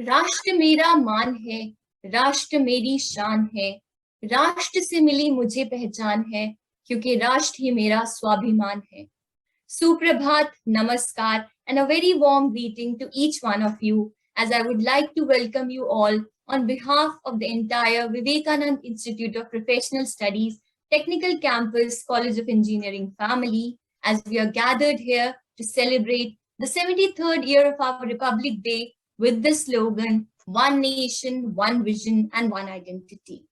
राष्ट्र मेरा मान है, राष्ट्र मेरी शान है, राष्ट्र से मिली मुझे पहचान है, क्योंकि राष्ट्र ही मेरा स्वाभिमान है. Suprabhat, Namaskar, and a very warm greeting to each one of you, as I would like to welcome you all on behalf of the entire Vivekanand Institute of Professional Studies, Technical Campus, College of Engineering family, as we are gathered here to celebrate the 73rd year of our Republic Day with the slogan, One Nation, One Vision, and One Identity.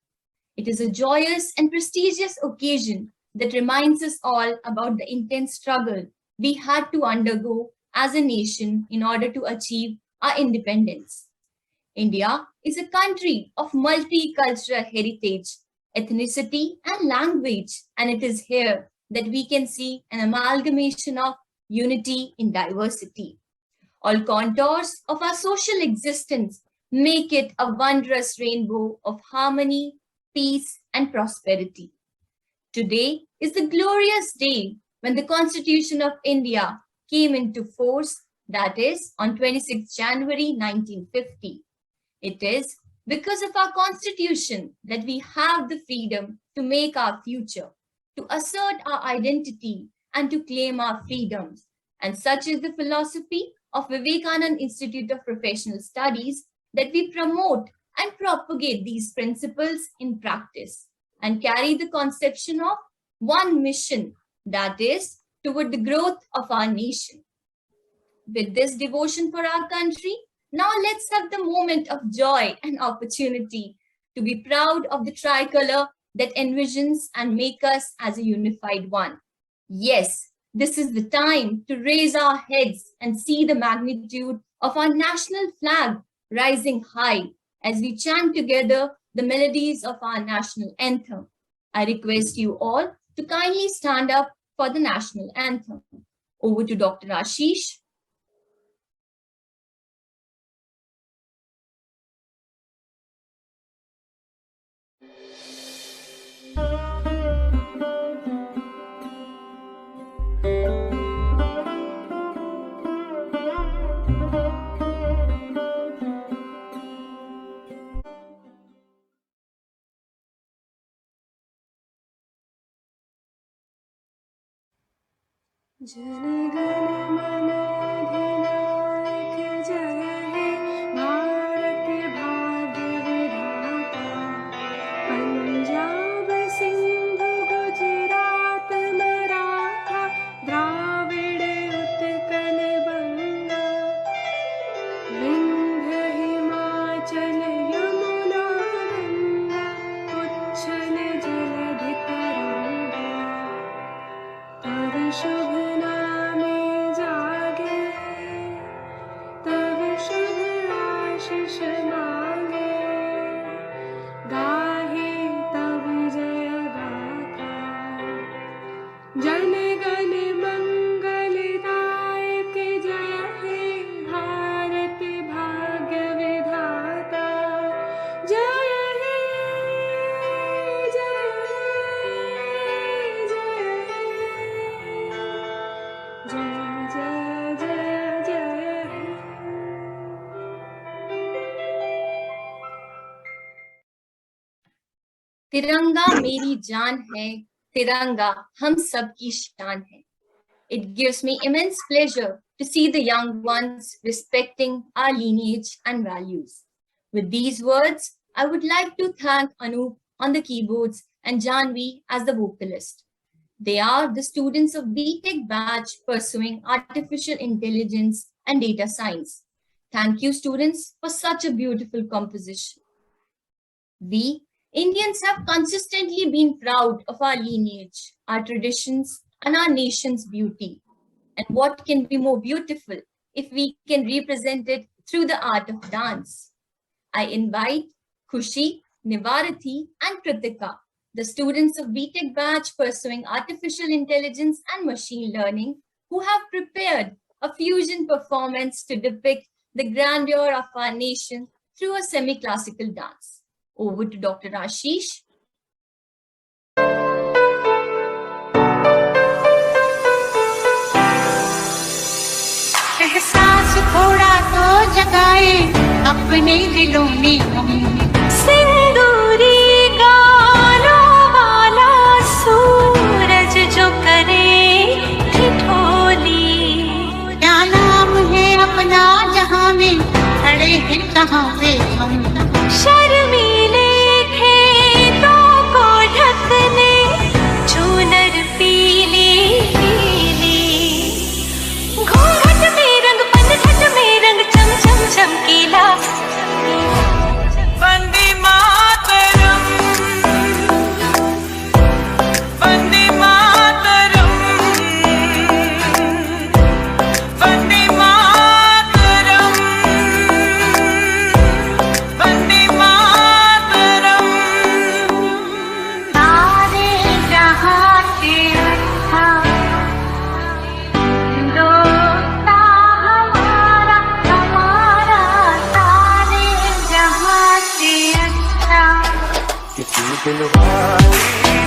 It is a joyous and prestigious occasion that reminds us all about the intense struggle we had to undergo as a nation in order to achieve our independence. India is a country of multicultural heritage, ethnicity, and language, and it is here that we can see an amalgamation of unity in diversity. All contours of our social existence make it a wondrous rainbow of harmony, peace, and prosperity. Today is the glorious day when the Constitution of India came into force, that is, on 26 January 1950. It is because of our Constitution that we have the freedom to make our future, to assert our identity, and to claim our freedoms. And such is the philosophy of Vivekanand Institute of Professional Studies that we promote and propagate these principles in practice and carry the conception of one mission, that is, toward the growth of our nation. With this devotion for our country, now let's have the moment of joy and opportunity to be proud of the tricolor that envisions and make us as a unified one. Yes, this is the time to raise our heads and see the magnitude of our national flag rising high as we chant together the melodies of our national anthem. I request you all to kindly stand up for the national anthem. Over to Dr. Ashish. Jana Gana मन अधिनायक जय हे भारत भाग्य विधाता पंजाब सिंध गुजरात मराठा द्राविड़ उत्कल बंगा विंध्य हिमाचल यमुना गंगा उच्छल जलधि तरंगा तव शुभ आशीष मांगे गाहे तब जय गाथा जन गण मंगलदायक जय हे भारत भाग्य विधाता जय हे जय जय जय जय जय तिरंगा मेरी जान है, तिरंगा हम सब की शान है. It gives me immense pleasure to see the young ones respecting our lineage and values. With these words, I would like to thank Anup on the keyboards and Janvi as the vocalist. They are the students of BTech batch pursuing artificial intelligence and data science. Thank you, students, for such a beautiful composition. We Indians have consistently been proud of our lineage, our traditions, and our nation's beauty. And what can be more beautiful if we can represent it through the art of dance? I invite Khushi, Nivarati, and Kritika, the students of BTech batch pursuing artificial intelligence and machine learning, who have prepared a fusion performance to depict the grandeur of our nation through a semi-classical dance. Over to Dr. Ashish. एहसास थोड़ा तो जगाए अपने दिलों में हम सिंदूरी गालों वाला सूरज जो करे ठिठोली। क्या नाम है अपना जहां में खड़े हैं कहाँ पे हम शर्मीले खेतों को ढकने चूनर पीली पीली। घूंघट में रंग पनघट में रंग चम चम चमकीला। वंदे मातरम वंदे मातरम वंदे मातरम वंदे मातरम। सारे जहां से अच्छा दोस्ता हमारा हमारा सारे जहां से अच्छा। किसी दिलवाली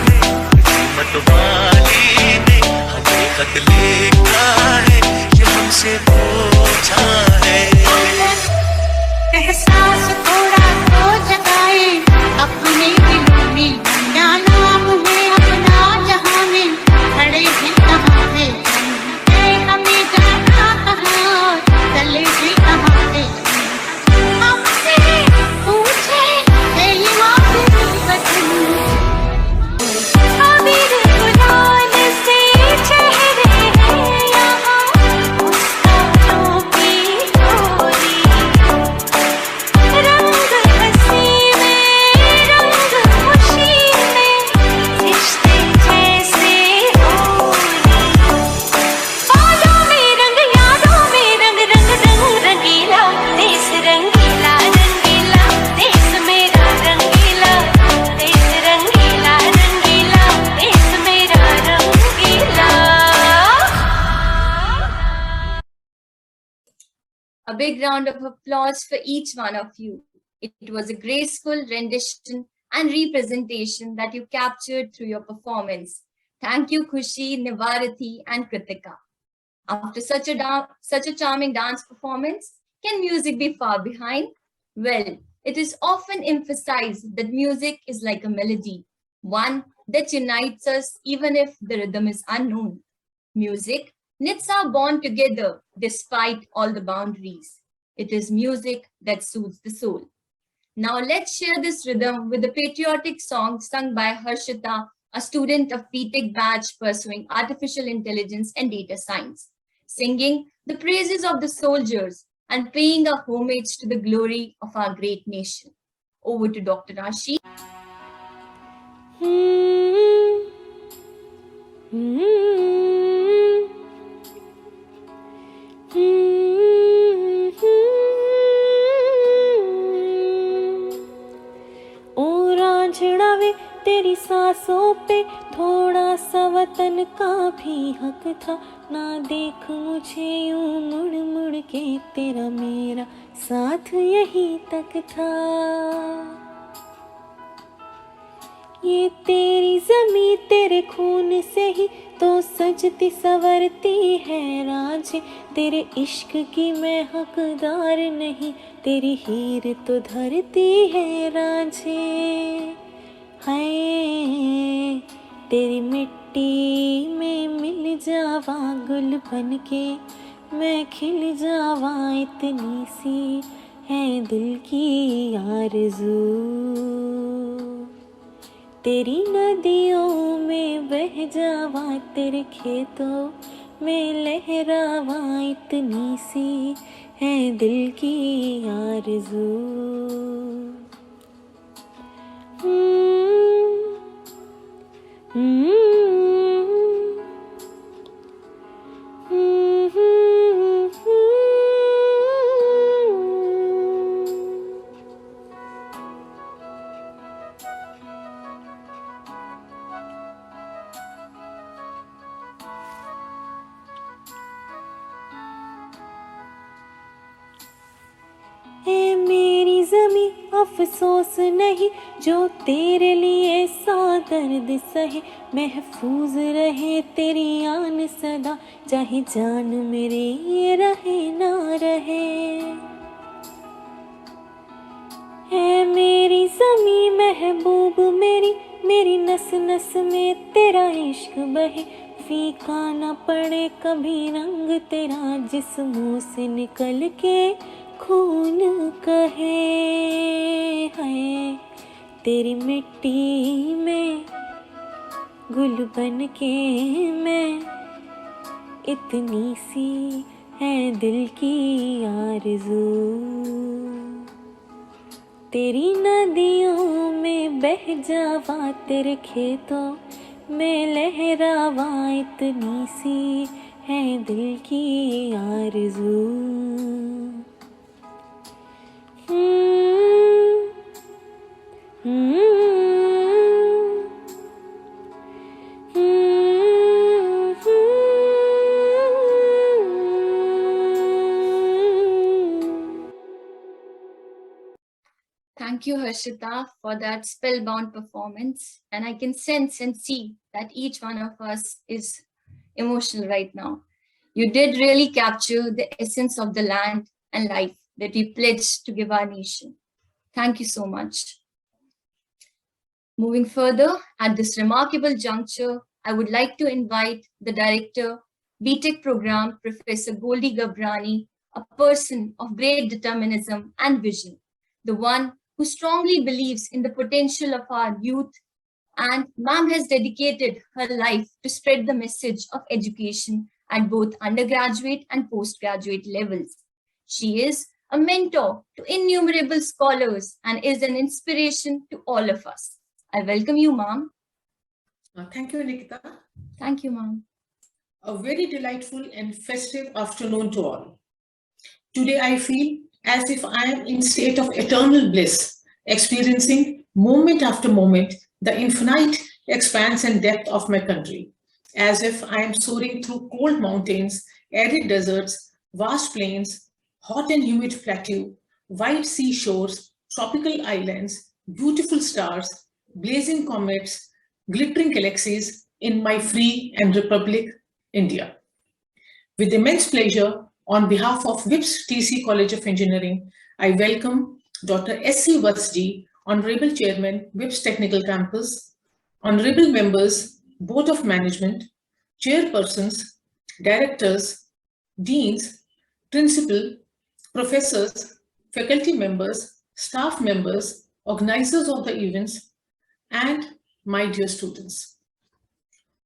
ने किसी मतवाली ने हमें खत लिखा है ये हमसे पूछा है। एहसास थोड़ा तो जगाए अपने दिलों में। क्या नाम है अपना जहां में खड़े हैं कहाँ पे हम है हमें जाना कहाँ चले हैं कहाँ पे हमसे पूछे यही माफी वतन। अबीर गुलाल से चेहरे हैं यहाँ मुस्कानों की डोरी। रंग हंसी में रंग खुशी में रिश्ते जैसे होली। बालों में रंग यादों में रंग रंग रंग रंगीला। देश रंगीला रंगीला देश मेरा रंगीला। देश रंगीला रंगीला देश मेरा रंगीला। A big round of applause for each one of you. It was a graceful rendition and representation that you captured through your performance. Thank you, Khushi, Nivarati, and Kritika. After such a charming dance performance, can music be far behind? Well, it is often emphasized that music is like a melody, one that unites us even if the rhythm is unknown. Music knits our bond together despite all the boundaries. It is music that soothes the soul. Now let's share this rhythm with a patriotic song sung by Harshita, a student of BTech batch pursuing artificial intelligence and data science, singing the praises of the soldiers and paying a homage to the glory of our great nation. Over to Dr. Rashi. ओ रांझना वे तेरी सांसों पे थोड़ा सा वतन का भी हक था। ना देख मुझे यूं मुड़ मुड़ के तेरा मेरा साथ यहीं तक था। ये तेरी ज़मीं तेरे खून से ही तो सजती संवरती है रांझे। तेरे इश्क की मैं हकदार नहीं, तेरी हीर तो धरती है रांझे। हाय तेरी मिट्टी में मिल जावा गुल बन के मैं खिल जावा। इतनी सी है दिल की आरज़ू। तेरी नदियों में बह जावा तेरे खेतों में लहरावा। इतनी सी है दिल की आरज़ू। ए मेरी ज़मीं अफसोस नहीं जो तेरे लिए सौ दर्द सहे। महफूज रहे तेरी आन सदा चाहे जान मेरे ये रहे ना रहे। है मेरी ज़मीं महबूब मेरी, मेरी नस नस में तेरा इश्क बहे, फीका न पड़े कभी रंग तेरा, जिस मुँह से निकल के खून कहे। है तेरी मिट्टी में गुल बन के मैं, इतनी सी है दिल की आरज़ू। तेरी नदियों में बह जावा, तेरे खेतों में लहरावा, इतनी सी है दिल की आरज़ू। Thank you, Harshita, for that spellbound performance. And I can sense and see that each one of us is emotional right now. You did really capture the essence of the land and life that we pledged to give our nation. Thank you so much. Moving further, at this remarkable juncture, I would like to invite the Director, BTech Program, Professor Goldie Gabrani, a person of great determinism and vision, the one who strongly believes in the potential of our youth, and ma'am has dedicated her life to spread the message of education at both undergraduate and postgraduate levels. She is a mentor to innumerable scholars and is an inspiration to all of us. I welcome you, ma'am. Thank you, Nikita. Thank you, ma'am. A very delightful and festive afternoon to all. Today I feel as if I am in state of eternal bliss, experiencing moment after moment the infinite expanse and depth of my country, as if I am soaring through cold mountains, arid deserts, vast plains, hot and humid plateau, wide seashores, tropical islands, beautiful stars, blazing comets, glittering galaxies in my free and republic, India. With immense pleasure, on behalf of VIPS TC College of Engineering, I welcome Dr. S.C. Vatsji, Honorable Chairman, VIPS Technical Campus, Honorable Members, Board of Management, Chairpersons, Directors, Deans, Principal, Professors, Faculty members, staff members, organizers of the events, and my dear students.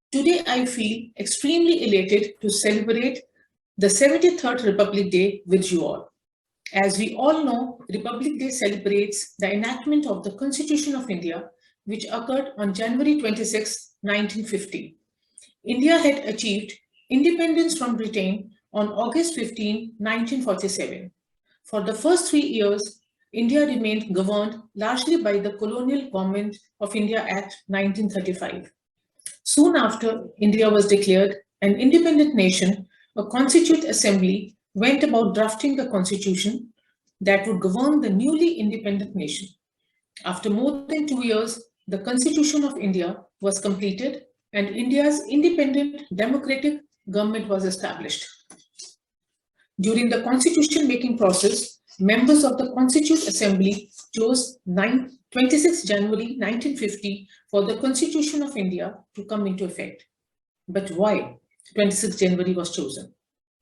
Today, I feel extremely elated to celebrate the 73rd Republic Day with you all. As we all know, Republic Day celebrates the enactment of the Constitution of India, which occurred on January 26, 1950. India had achieved independence from Britain on August 15, 1947. For the first 3 years, India remained governed largely by the Colonial Government of India Act 1935. Soon after India was declared an independent nation, a Constituent Assembly went about drafting a constitution that would govern the newly independent nation. After more than 2 years, the Constitution of India was completed and India's independent democratic government was established. During the constitution making process, members of the Constituent Assembly chose 26 January 1950 for the Constitution of India to come into effect. But why 26 January was chosen?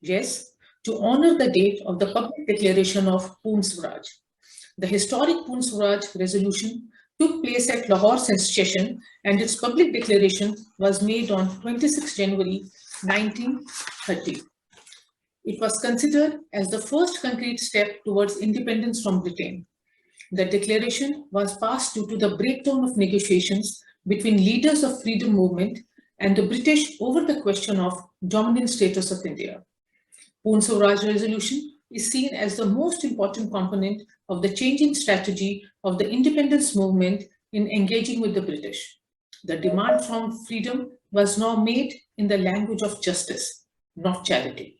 Yes, to honor the date of the public declaration of Poon Swaraj. The historic Poon Swaraj resolution took place at Lahore session and its public declaration was made on 26 January 1930. It was considered as the first concrete step towards independence from Britain. The declaration was passed due to the breakdown of negotiations between leaders of freedom movement and the British over the question of dominant status of India. Poon Swaraj resolution is seen as the most important component of the changing strategy of the independence movement in engaging with the British. The demand for freedom was now made in the language of justice, not charity.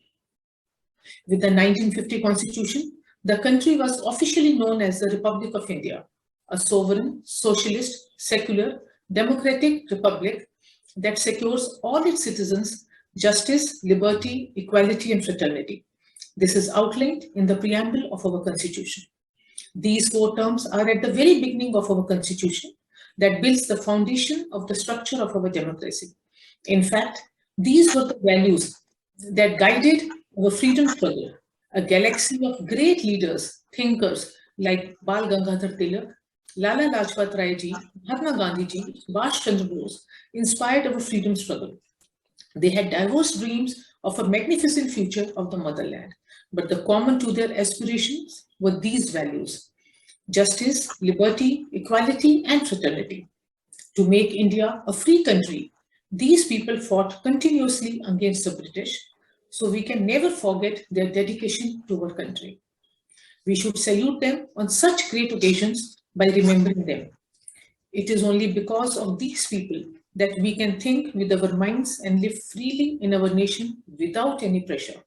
With the 1950 Constitution, the country was officially known as the Republic of India, a sovereign, socialist, secular, democratic republic that secures all its citizens justice, liberty, equality, and fraternity. This is outlined in the preamble of our Constitution. These 4 terms are at the very beginning of our constitution that builds the foundation of the structure of our democracy. In fact, these were the values that guided our freedom struggle, a galaxy of great leaders, thinkers like Bal Gangadhar Tilak, Lala Lajpat Rai ji, Mahatma Gandhi ji, Subhash Chandra Bose inspired our freedom struggle. They had diverse dreams of a magnificent future of the motherland, but the common to their aspirations were these values: justice, liberty, equality, and fraternity. To make India a free country, these people fought continuously against the British, so we can never forget their dedication to our country. We should salute them on such great occasions by remembering them. It is only because of these people that we can think with our minds and live freely in our nation without any pressure.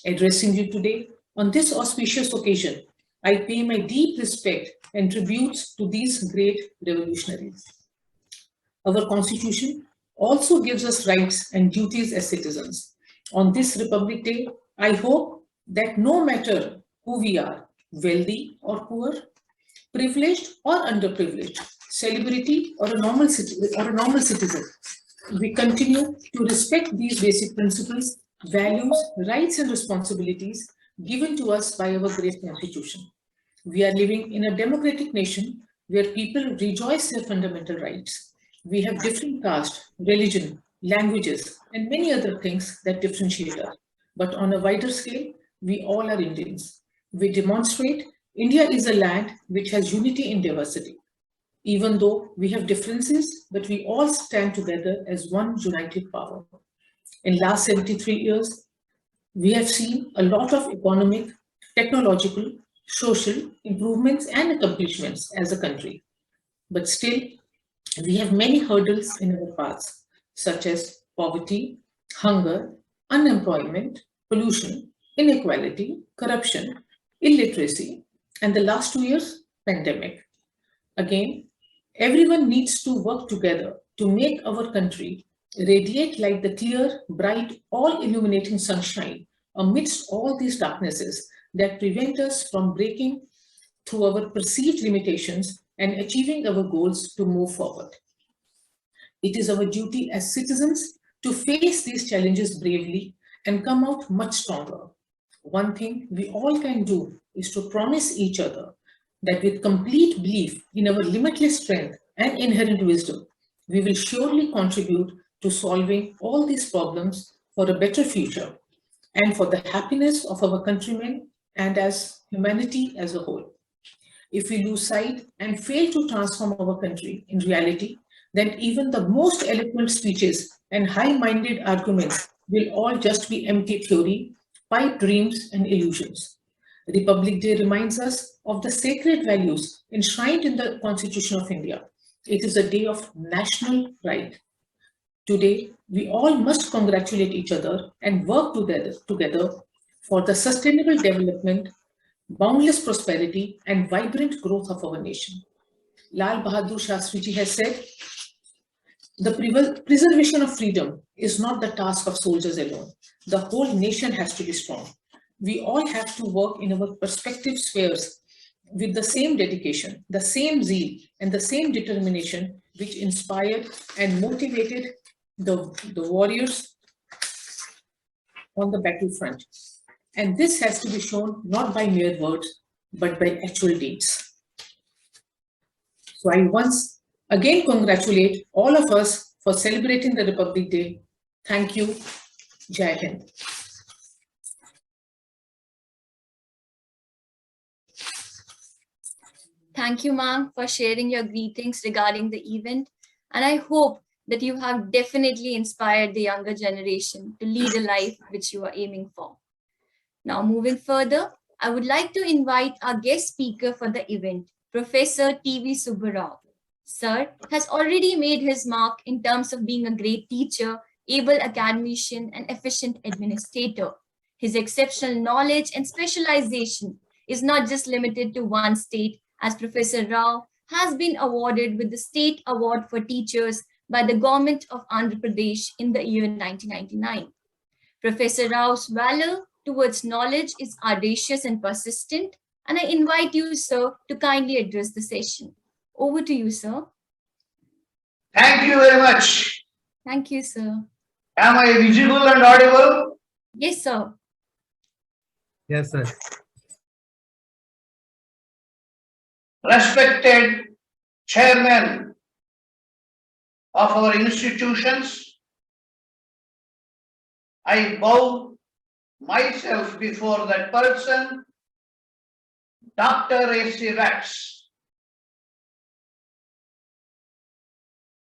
Addressing you today on this auspicious occasion, I pay my deep respect and tributes to these great revolutionaries. Our Constitution also gives us rights and duties as citizens. On this Republic Day, I hope that no matter who we are, wealthy or poor, privileged or underprivileged, celebrity or a normal citizen, we continue to respect these basic principles, values, rights, and responsibilities given to us by our great Constitution. We are living in a democratic nation where people rejoice their fundamental rights. We have different caste, religion, languages, and many other things that differentiate us. But on a wider scale, we all are Indians. We demonstrate India is a land which has unity in diversity. Even though we have differences, but we all stand together as one united power. In last 73 years, we have seen a lot of economic, technological, social improvements and accomplishments as a country. But still, we have many hurdles in our paths, such as poverty, hunger, unemployment, pollution, inequality, corruption, illiteracy, and the last 2 years, pandemic. Again, everyone needs to work together to make our country radiate like the clear, bright, all-illuminating sunshine amidst all these darknesses that prevent us from breaking through our perceived limitations and achieving our goals to move forward. It is our duty as citizens to face these challenges bravely and come out much stronger. One thing we all can do is to promise each other that with complete belief in our limitless strength and inherent wisdom, we will surely contribute to solving all these problems for a better future and for the happiness of our countrymen and as humanity as a whole. If we lose sight and fail to transform our country in reality, then even the most eloquent speeches and high-minded arguments will all just be empty theory, pipe dreams, and illusions. Republic Day reminds us of the sacred values enshrined in the Constitution of India. It is a day of national pride. Today, we all must congratulate each other and work together for the sustainable development, boundless prosperity, and vibrant growth of our nation. Lal Bahadur Shastri ji has said, the preservation of freedom is not the task of soldiers alone. The whole nation has to be strong. We all have to work in our respective spheres with the same dedication, the same zeal, and the same determination which inspired and motivated the warriors on the battlefront. And this has to be shown not by mere words, but by actual deeds. So I once again congratulate all of us for celebrating the Republic Day. Thank you. Jai Hind. Thank you, ma'am, for sharing your greetings regarding the event. And I hope that you have definitely inspired the younger generation to lead a life which you are aiming for. Now, moving further, I would like to invite our guest speaker for the event, Professor T.V. Subbarao. Sir has already made his mark in terms of being a great teacher, able academician, and efficient administrator. His exceptional knowledge and specialization is not just limited to one state, as Professor Rao has been awarded with the State Award for Teachers by the Government of Andhra Pradesh in the year 1999. Professor Rao's valor towards knowledge is audacious and persistent, And I invite you, sir, to kindly address the session. Over to you, sir. Thank you very much. Thank you, sir. Am I visible and audible? Yes, sir. Yes, sir. Respected chairman of our institutions, I bow myself before that person, Dr. A.C. VIPS,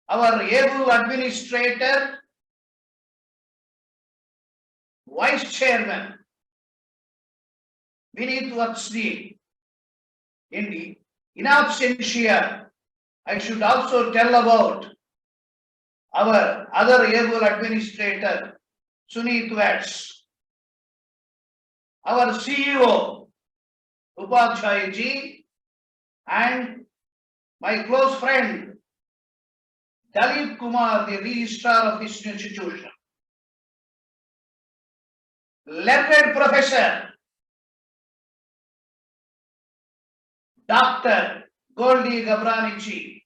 our able administrator, vice chairman, Vineet Vatsdi. In absentia, I should also tell about our other able administrator, Suneet Vats, our CEO, Upadhyay ji, and my close friend, Dalip Kumar, the registrar of this institution. Learned professor, Dr. Goldie Gabrani ji,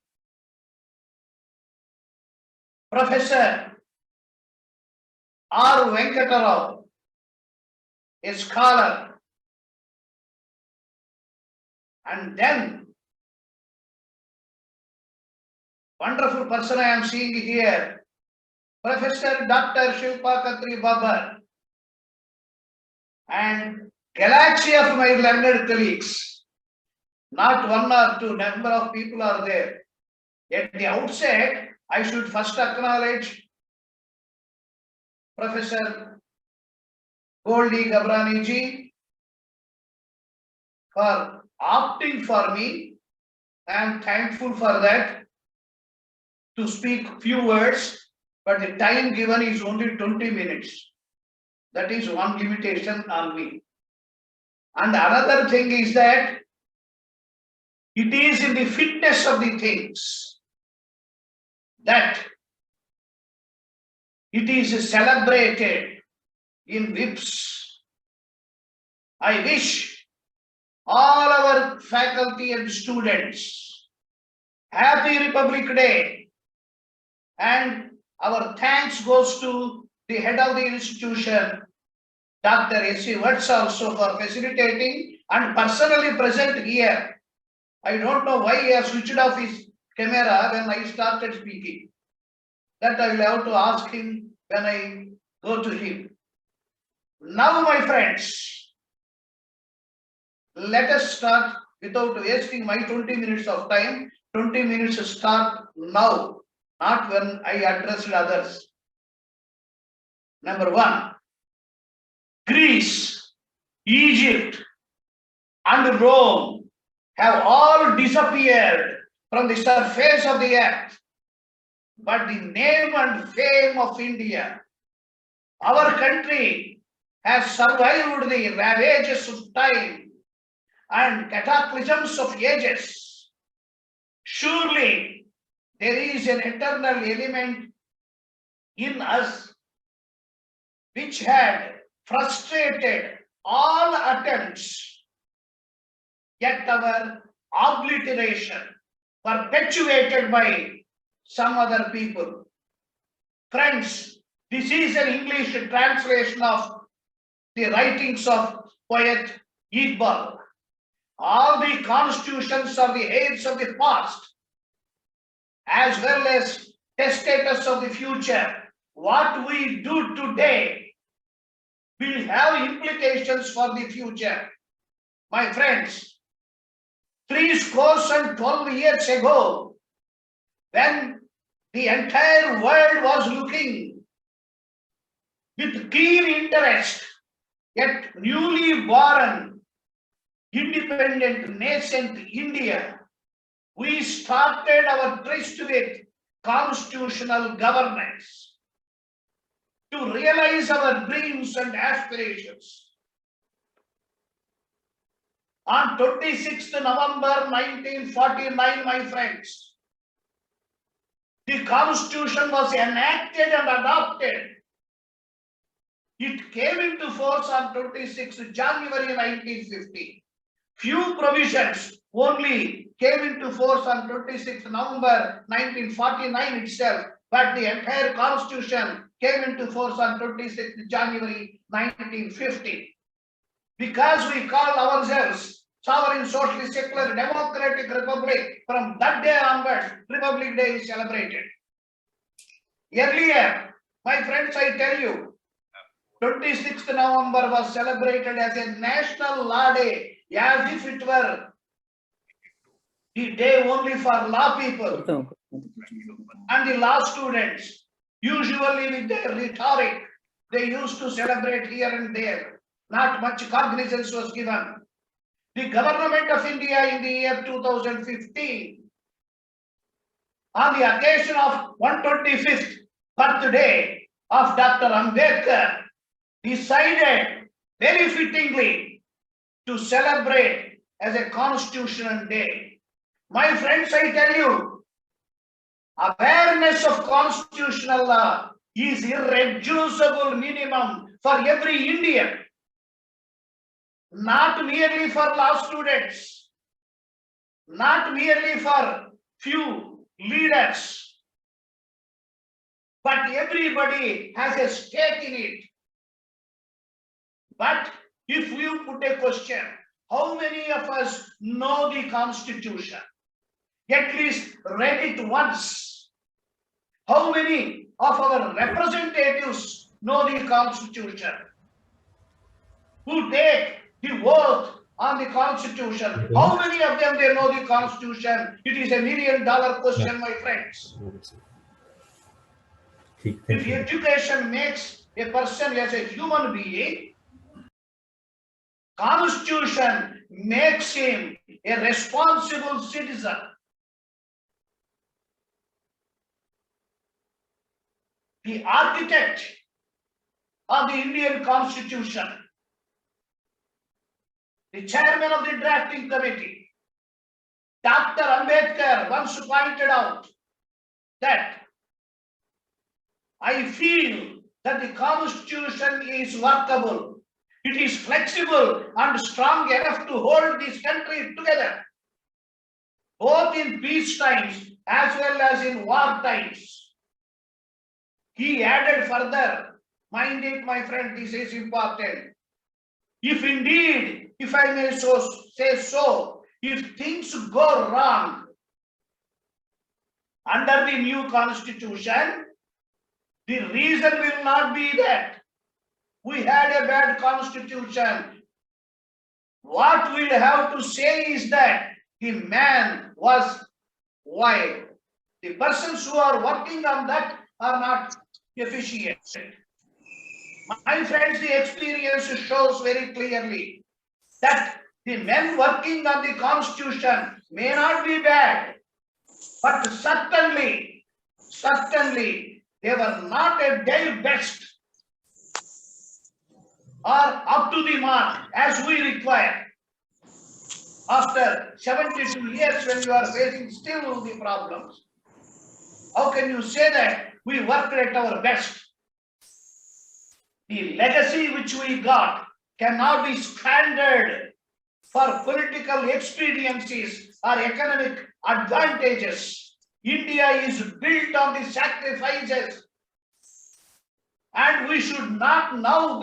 Professor R. Venkatarao, a scholar, and then wonderful person I am seeing here, Professor Dr. Shilpa Khatri Babar, and galaxy of my learned colleagues. Not one or two, number of people are there. At the outset, I should first acknowledge Professor Goldie Gabrani ji for opting for me. I am thankful for that, to speak few words, but the time given is only 20 minutes. That is one limitation on me. And another thing is that it is in the fitness of the things that it is celebrated in VIPS. I wish all our faculty and students Happy Republic Day, and our thanks goes to the head of the institution, Dr. A.C. Vats, also for facilitating and personally present here. I don't know why he has switched off his camera when I started speaking. That I will have to ask him when I go to him. Now, my friends, let us start without wasting my 20 minutes of time. 20 minutes start now, not when I addressed others. Number one, Greece, Egypt, and Rome have all disappeared from the surface of the earth. But the name and fame of India, our country, has survived the ravages of time and cataclysms of ages. Surely there is an eternal element in us which had frustrated all attempts, yet our obliteration perpetuated by some other people. Friends, this is an English translation of the writings of poet Iqbal. All the constitutions are the heirs of the past, as well as testators of the future. What we do today will have implications for the future. My friends, 12 years ago, when the entire world was looking with keen interest at newly born, independent, nascent India, we started our tryst with constitutional governance to realize our dreams and aspirations. On 26th November 1949, my friends, the Constitution was enacted and adopted. It came into force on 26th January 1950. Few provisions only came into force on 26th November 1949 itself, but the entire constitution came into force on 26th January 1950. Because we call ourselves sovereign, socialist, secular, democratic republic, from that day onwards, Republic Day is celebrated. Earlier, my friends, I tell you, 26th November was celebrated as a national law day, as if it were the day only for law people and the law students. Usually with their rhetoric, they used to celebrate here and there. Not much cognizance was given. The government of India in the year 2015, on the occasion of 125th birthday of Dr. Ambedkar, decided very fittingly to celebrate as a constitutional day. My friends, I tell you, awareness of constitutional law is irreducible minimum for every Indian, not merely for law students, not merely for few leaders, but everybody has a stake in it. But if you put a question, how many of us know the Constitution? At least read it once. How many of our representatives know the Constitution? Who take the oath on the Constitution? How many of them they know the Constitution? It is $1 million question, my friends. If education makes a person as a human being, Constitution makes him a responsible citizen. The architect of the Indian Constitution, the chairman of the drafting committee, Dr. Ambedkar, once pointed out that I feel that the Constitution is workable. It is flexible and strong enough to hold this country together, both in peace times as well as in war times. He added further, mind it, my friend, this is important. If indeed, if I may say so, if things go wrong under the new Constitution, the reason will not be that we had a bad Constitution. What we'll have to say is that the man was wild. The persons who are working on that are not efficient. My friends, the experience shows very clearly that the men working on the Constitution may not be bad, but certainly they were not at their best or up to the mark as we require. After 72 years, when you are facing still the problems, how can you say that we worked at our best? The legacy which we got cannot be squandered for political expediencies or economic advantages. India is built on the sacrifices, and we should not now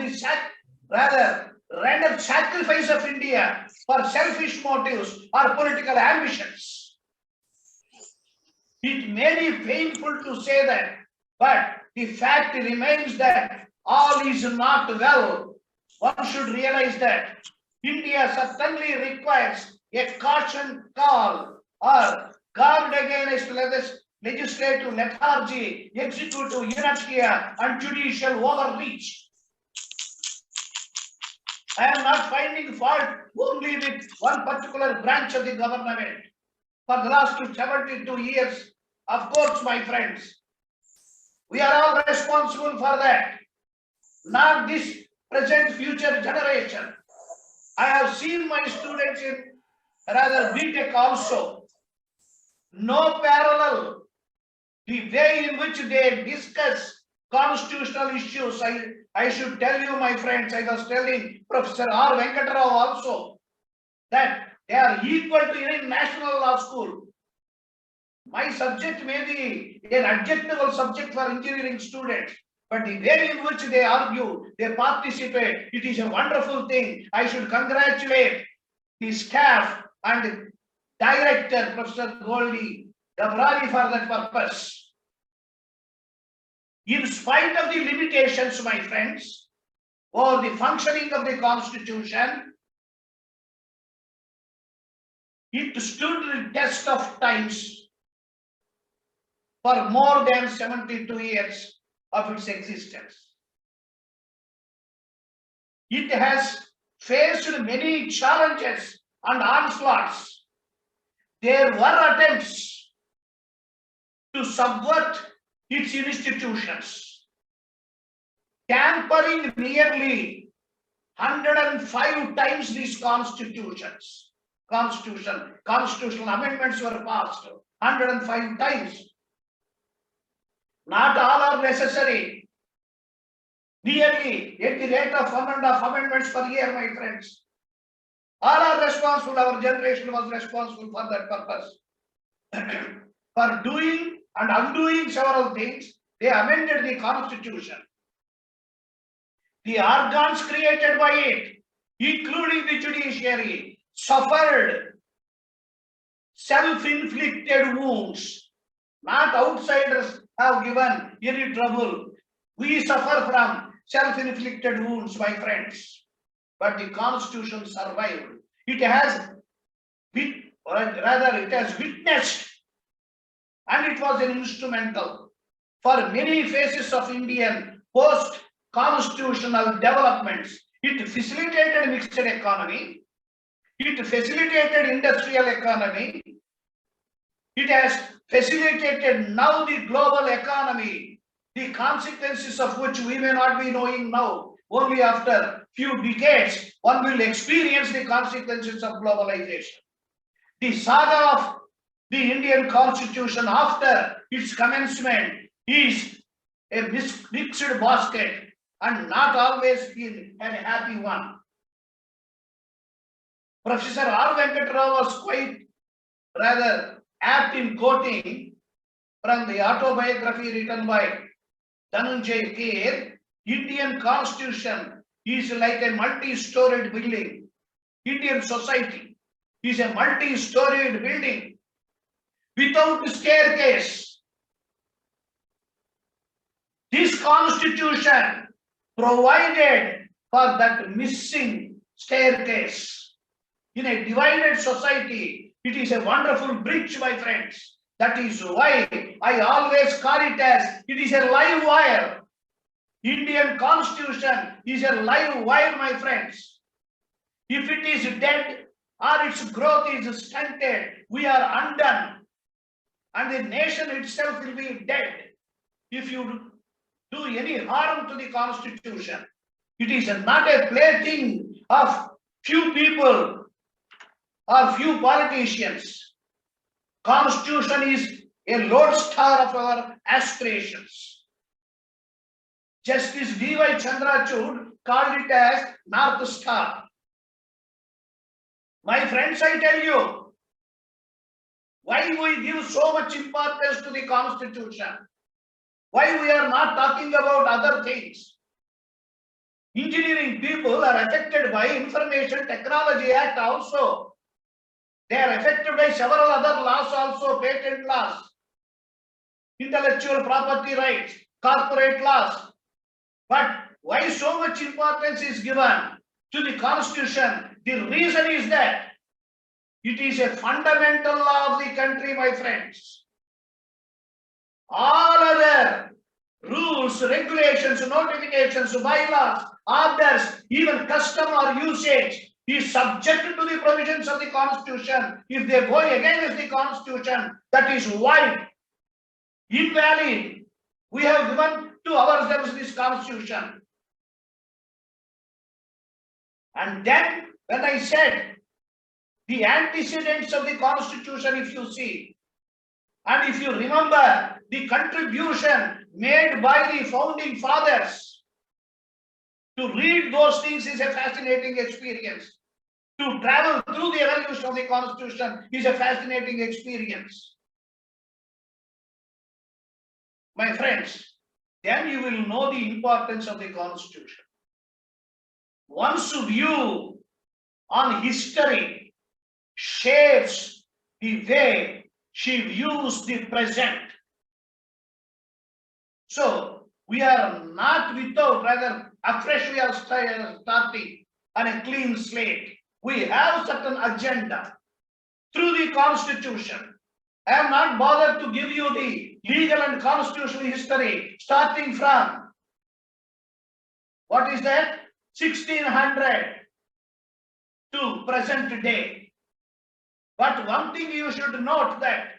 render sacrifice of India for selfish motives or political ambitions. It may be painful to say that, but the fact remains that all is not well. One should realize that India certainly requires a caution call or guard against legislative lethargy, executive inertia, and judicial overreach. I am not finding fault only with one particular branch of the government. For the last 72 years, of course, my friends, we are all responsible for that. Not this present future generation. I have seen my students in rather BTech also. No parallel. The way in which they discuss constitutional issues, I should tell you, my friends, I was telling Professor R. Venkatarao also that They are equal to any national law school. My subject may be an adjectival subject for engineering students, but the way in which they argue, they participate, it is a wonderful thing. I should congratulate the staff and the director, Professor Goldie Gabrani, for that purpose. In spite of the limitations, my friends, or the functioning of the Constitution, it stood the test of times for more than 72 years of its existence. It has faced many challenges and onslaughts. There were attempts to subvert its institutions, tampering nearly 105 times these constitutional amendments were passed 105 times. Not all are necessary. Nearly at the rate of 1.5 amendments per year, my friends. All are responsible. Our generation was responsible for that purpose. For doing and undoing several things, they amended the Constitution. The organs created by it, including the judiciary, suffered self-inflicted wounds. Not outsiders have given any trouble. We suffer from self-inflicted wounds, my friends. But the Constitution survived. It has witnessed, and it was an instrumental for many phases of Indian post-constitutional developments. It facilitated mixed economy. It facilitated industrial economy. It has facilitated now the global economy, the consequences of which we may not be knowing now. Only after few decades, one will experience the consequences of globalization. The saga of the Indian Constitution after its commencement is a mixed basket and not always been a happy one. Professor R. Venkatarao was quite rather apt in quoting from the autobiography written by Dhananjay Keir. Indian Constitution is like a multi-storied building. Indian society is a multi-storied building without staircase. This Constitution provided for that missing staircase. In a divided society, it is a wonderful bridge, my friends. That is why I always call it as it is a live wire. Indian Constitution is a live wire, my friends. If it is dead or its growth is stunted, we are undone. And the nation itself will be dead if you do any harm to the Constitution. It is not a plaything of few people or few politicians. Constitution is a lodestar of our aspirations. Justice D.Y. Chandrachud called it as North Star. My friends, I tell you, why we give so much importance to the Constitution? Why we are not talking about other things? Engineering people are affected by Information Technology Act also. They are affected by several other laws also, patent laws, intellectual property rights, corporate laws. But why so much importance is given to the Constitution? The reason is that it is a fundamental law of the country, my friends. All other rules, regulations, notifications, bylaws, orders, even custom or usage is subject to the provisions of the Constitution. If they go against the Constitution, that is void, invalid. We have given to ourselves this Constitution. And then when I said the antecedents of the Constitution, if you see, and if you remember the contribution made by the founding fathers, to read those things is a fascinating experience. to travel through the evolution of the Constitution is a fascinating experience. My friends, then you will know the importance of the Constitution. One's view on history shapes the way she views the present. So we are not without, rather afresh we are starting on a clean slate. We have certain agenda through the Constitution. I am not bothered to give you the legal and constitutional history starting from, what is that, 1600 to present day. But one thing you should note, that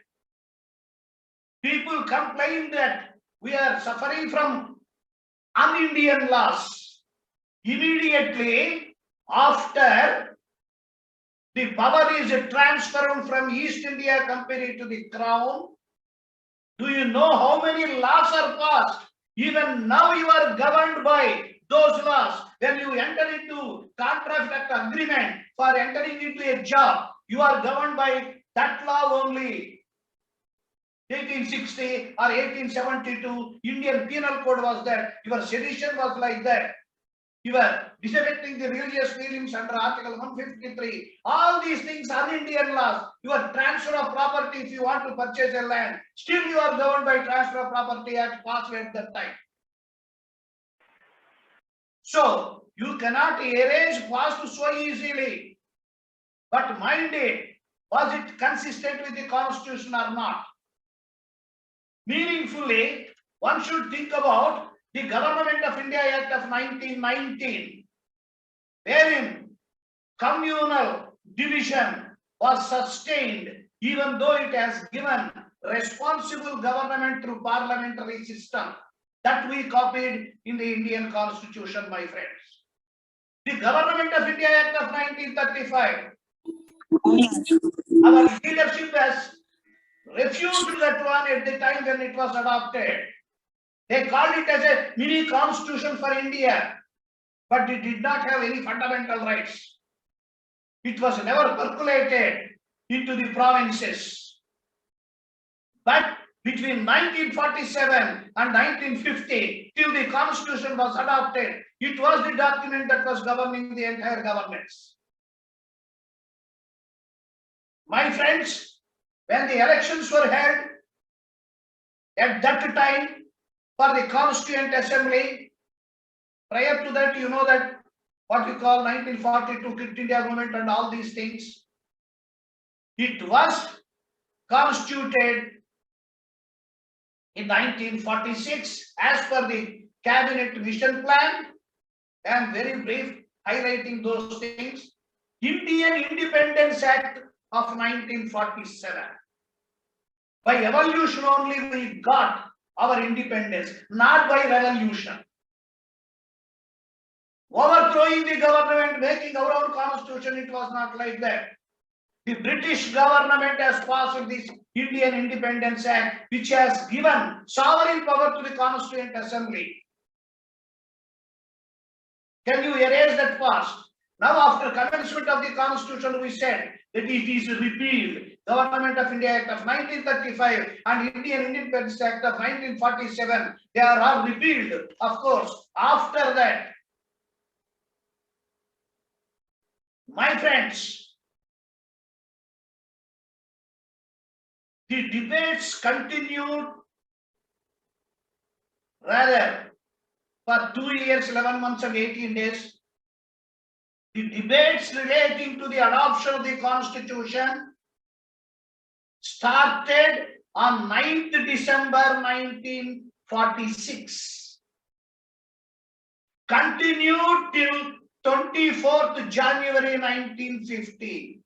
people complain that we are suffering from un-Indian laws. Immediately after the power is transferred from East India Company to the Crown, do you know how many laws are passed? Even now you are governed by those laws. When you enter into contract agreement for entering into a job, you are governed by that law only. 1860 or 1872, Indian Penal Code was there. Your sedition was like that. You were disaffecting the religious feelings under Article 153. All these things are Indian laws. Your transfer of property, if you want to purchase a land, still you are governed by Transfer of Property Act passed at that time. So you cannot erase past so easily. But mind it, was it consistent with the Constitution or not? Meaningfully, one should think about the Government of India Act of 1919, wherein communal division was sustained, even though it has given responsible government through parliamentary system. That we copied in the Indian Constitution, my friends. The Government of India Act of 1935, our leadership has refused that one at the time when it was adopted. They called it as a mini constitution for India, but it did not have any fundamental rights. It was never percolated into the provinces. But between 1947 and 1950, till the constitution was adopted, it was the document that was governing the entire governments. My friends, when the elections were held, at that time, for the Constituent Assembly, prior to that, you know that what we call 1942 Quit India Movement and all these things, it was constituted in 1946 as per the Cabinet Mission Plan. I am very brief highlighting those things. Indian Independence Act of 1947. By evolution only we got our independence, not by revolution. Overthrowing the government, making our own constitution, it was not like that. The British government has passed this Indian Independence Act, which has given sovereign power to the Constituent Assembly. Can you erase that past? Now, after commencement of the Constitution, we said that it is repealed. Government of India Act of 1935 and Indian Independence Act of 1947, they are all repealed. Of course, after that, my friends, the debates continued rather for 2 years, 11 months and 18 days. The debates relating to the adoption of the Constitution started on 9th December 1946. Continued till 24th January 1950.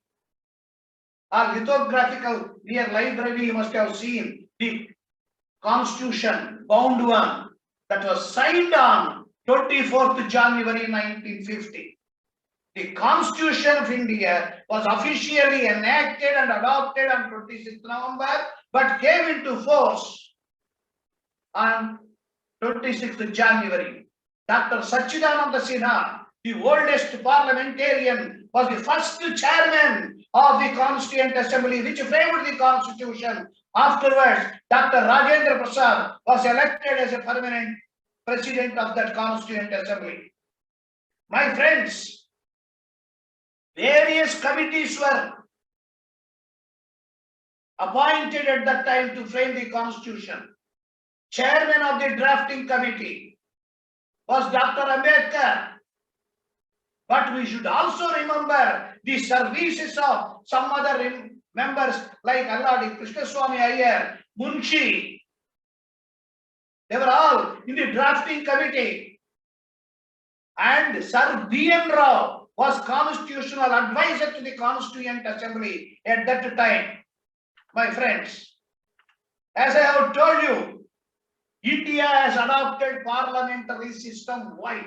Our lithographical near library, you must have seen the Constitution, bound one, that was signed on 24th January 1950. The Constitution of India was officially enacted and adopted on 26th November, but came into force on 26th January. Dr. Sachidananda Sinha the oldest parliamentarian, was the first chairman of the Constituent Assembly which framed the Constitution. Afterwards, Dr. Rajendra Prasad was elected as a permanent president of that Constituent Assembly. My friends, various committees were appointed at that time to frame the Constitution. Chairman of the drafting committee was Dr. Ambedkar. But we should also remember the services of some other members like Alladi Krishnaswamy Iyer, Munshi. They were all in the drafting committee. And Sir B.N. Rao was constitutional advisor to the Constituent Assembly at that time. My friends, as I have told you, India has adopted parliamentary system. Why?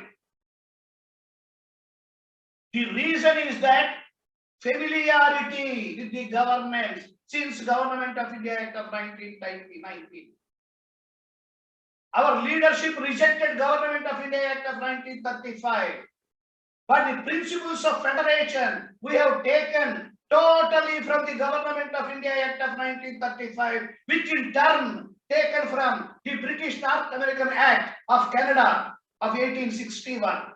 The reason is that familiarity with the government since Government of India Act of 1919. Our leadership rejected Government of India Act of 1935. But the principles of federation we have taken totally from the Government of India Act of 1935, which in turn taken from the British North American Act of Canada of 1861.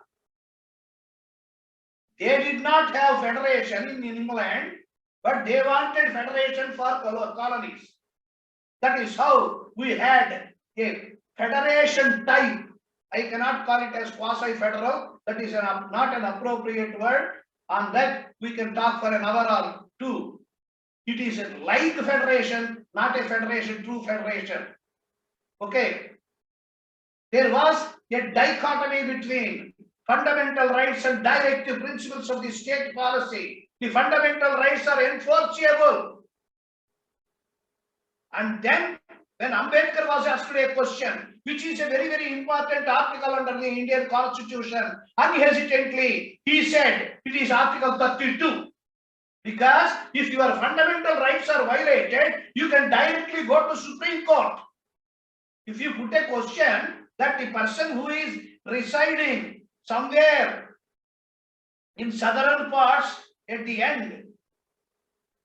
They did not have federation in England, but they wanted federation for colonies. That is how we had a federation type. I cannot call it as quasi-federal. That is not an appropriate word. On that, we can talk for an hour or two. It is like federation, not a federation, true federation. Okay. There was a dichotomy between fundamental rights and directive principles of the state policy. The fundamental rights are enforceable. And then, when Ambedkar was asked a question, which is a very, very important article under the Indian Constitution, unhesitantly, he said it is Article 32. Because if your fundamental rights are violated, you can directly go to Supreme Court. If you put a question that the person who is residing somewhere in southern parts at the end,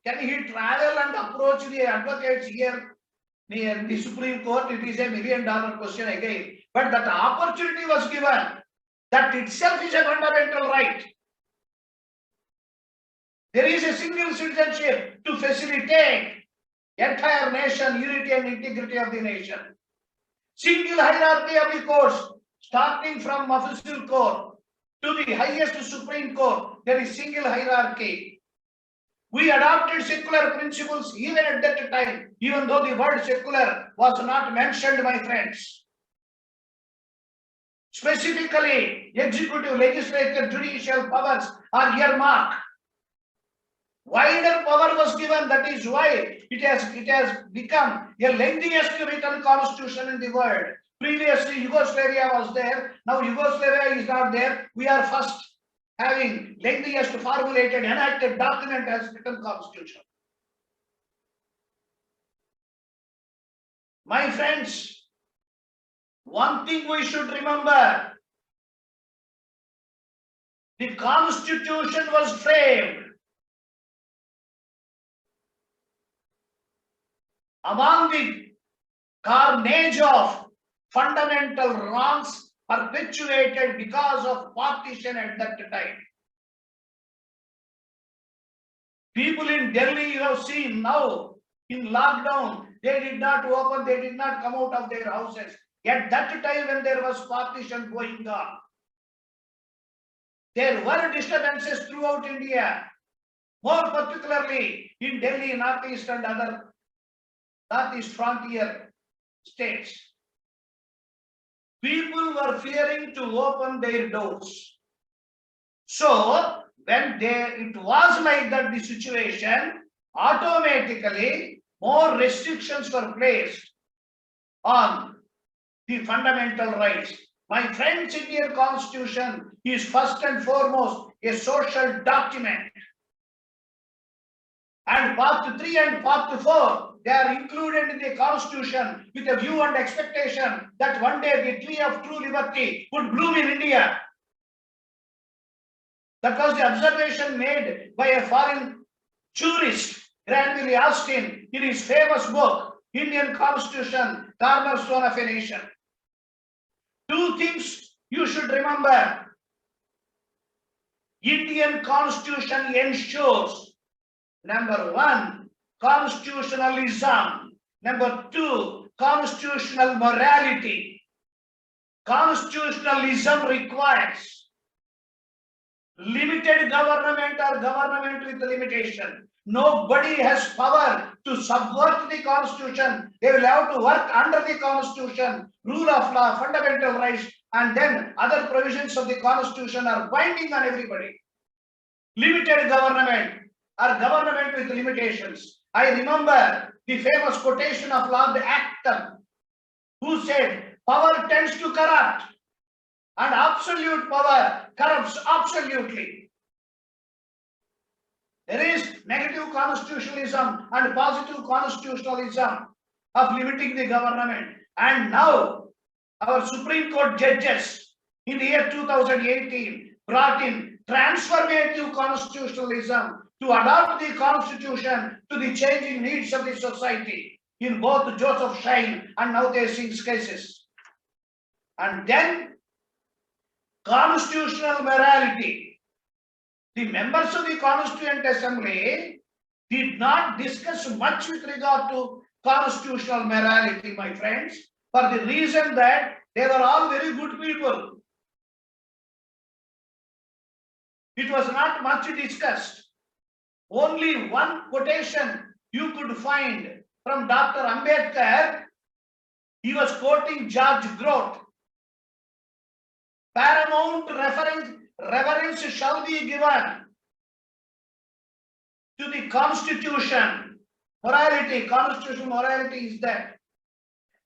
can he travel and approach the advocates here near the Supreme Court? It is $1 million question again. But that opportunity was given. That itself is a fundamental right. There is a single citizenship to facilitate entire nation, unity and integrity of the nation. Single hierarchy of the courts, starting from official court to the highest Supreme Court, there is single hierarchy. We adopted secular principles even at that time, even though the word secular was not mentioned, my friends. Specifically, executive, legislative, judicial powers are earmarked. Wider power was given. That is why it has become the lengthiest written constitution in the world. Previously, Yugoslavia was there. Now Yugoslavia is not there. We are first having lengthiest formulated, enacted document as written constitution. My friends, one thing we should remember: the Constitution was framed among the carnage of fundamental wrongs perpetuated because of partition at that time. People in Delhi, you have seen now in lockdown, they did not open, they did not come out of their houses. At that time when there was partition going on, there were disturbances throughout India, more particularly in Delhi, Northeast and other Northeast frontier states. People were fearing to open their doors. So, when it was like that, the situation, automatically more restrictions were placed on the fundamental rights. My friends, Indian Constitution is first and foremost a social document. And Part 3 and Part 4, they are included in the Constitution with a view and expectation that one day the tree of true liberty would bloom in India. That was the observation made by a foreign jurist, Granville Austin, in his famous book, Indian Constitution, Cornerstone of a Nation. Two things you should remember. Indian Constitution ensures, number one, constitutionalism. Number two, constitutional morality. Constitutionalism requires limited government or government with limitation. Nobody has power to subvert the constitution. They will have to work under the constitution, rule of law, fundamental rights, and then other provisions of the constitution are binding on everybody. Limited government or government with limitations. I remember the famous quotation of Lord Acton, who said, power tends to corrupt and absolute power corrupts absolutely. There is negative constitutionalism and positive constitutionalism of limiting the government. And now our Supreme Court judges in the year 2018 brought in transformative constitutionalism to adapt the constitution to the changing needs of the society in both Joseph Schein and Navtej Singh's cases. And then constitutional morality. The members of the Constituent Assembly did not discuss much with regard to constitutional morality, my friends, for the reason that they were all very good people. It was not much discussed. Only one quotation you could find from Dr. Ambedkar. He was quoting George Grote. Paramount reverence shall be given to the Constitution. Morality, constitutional morality is that.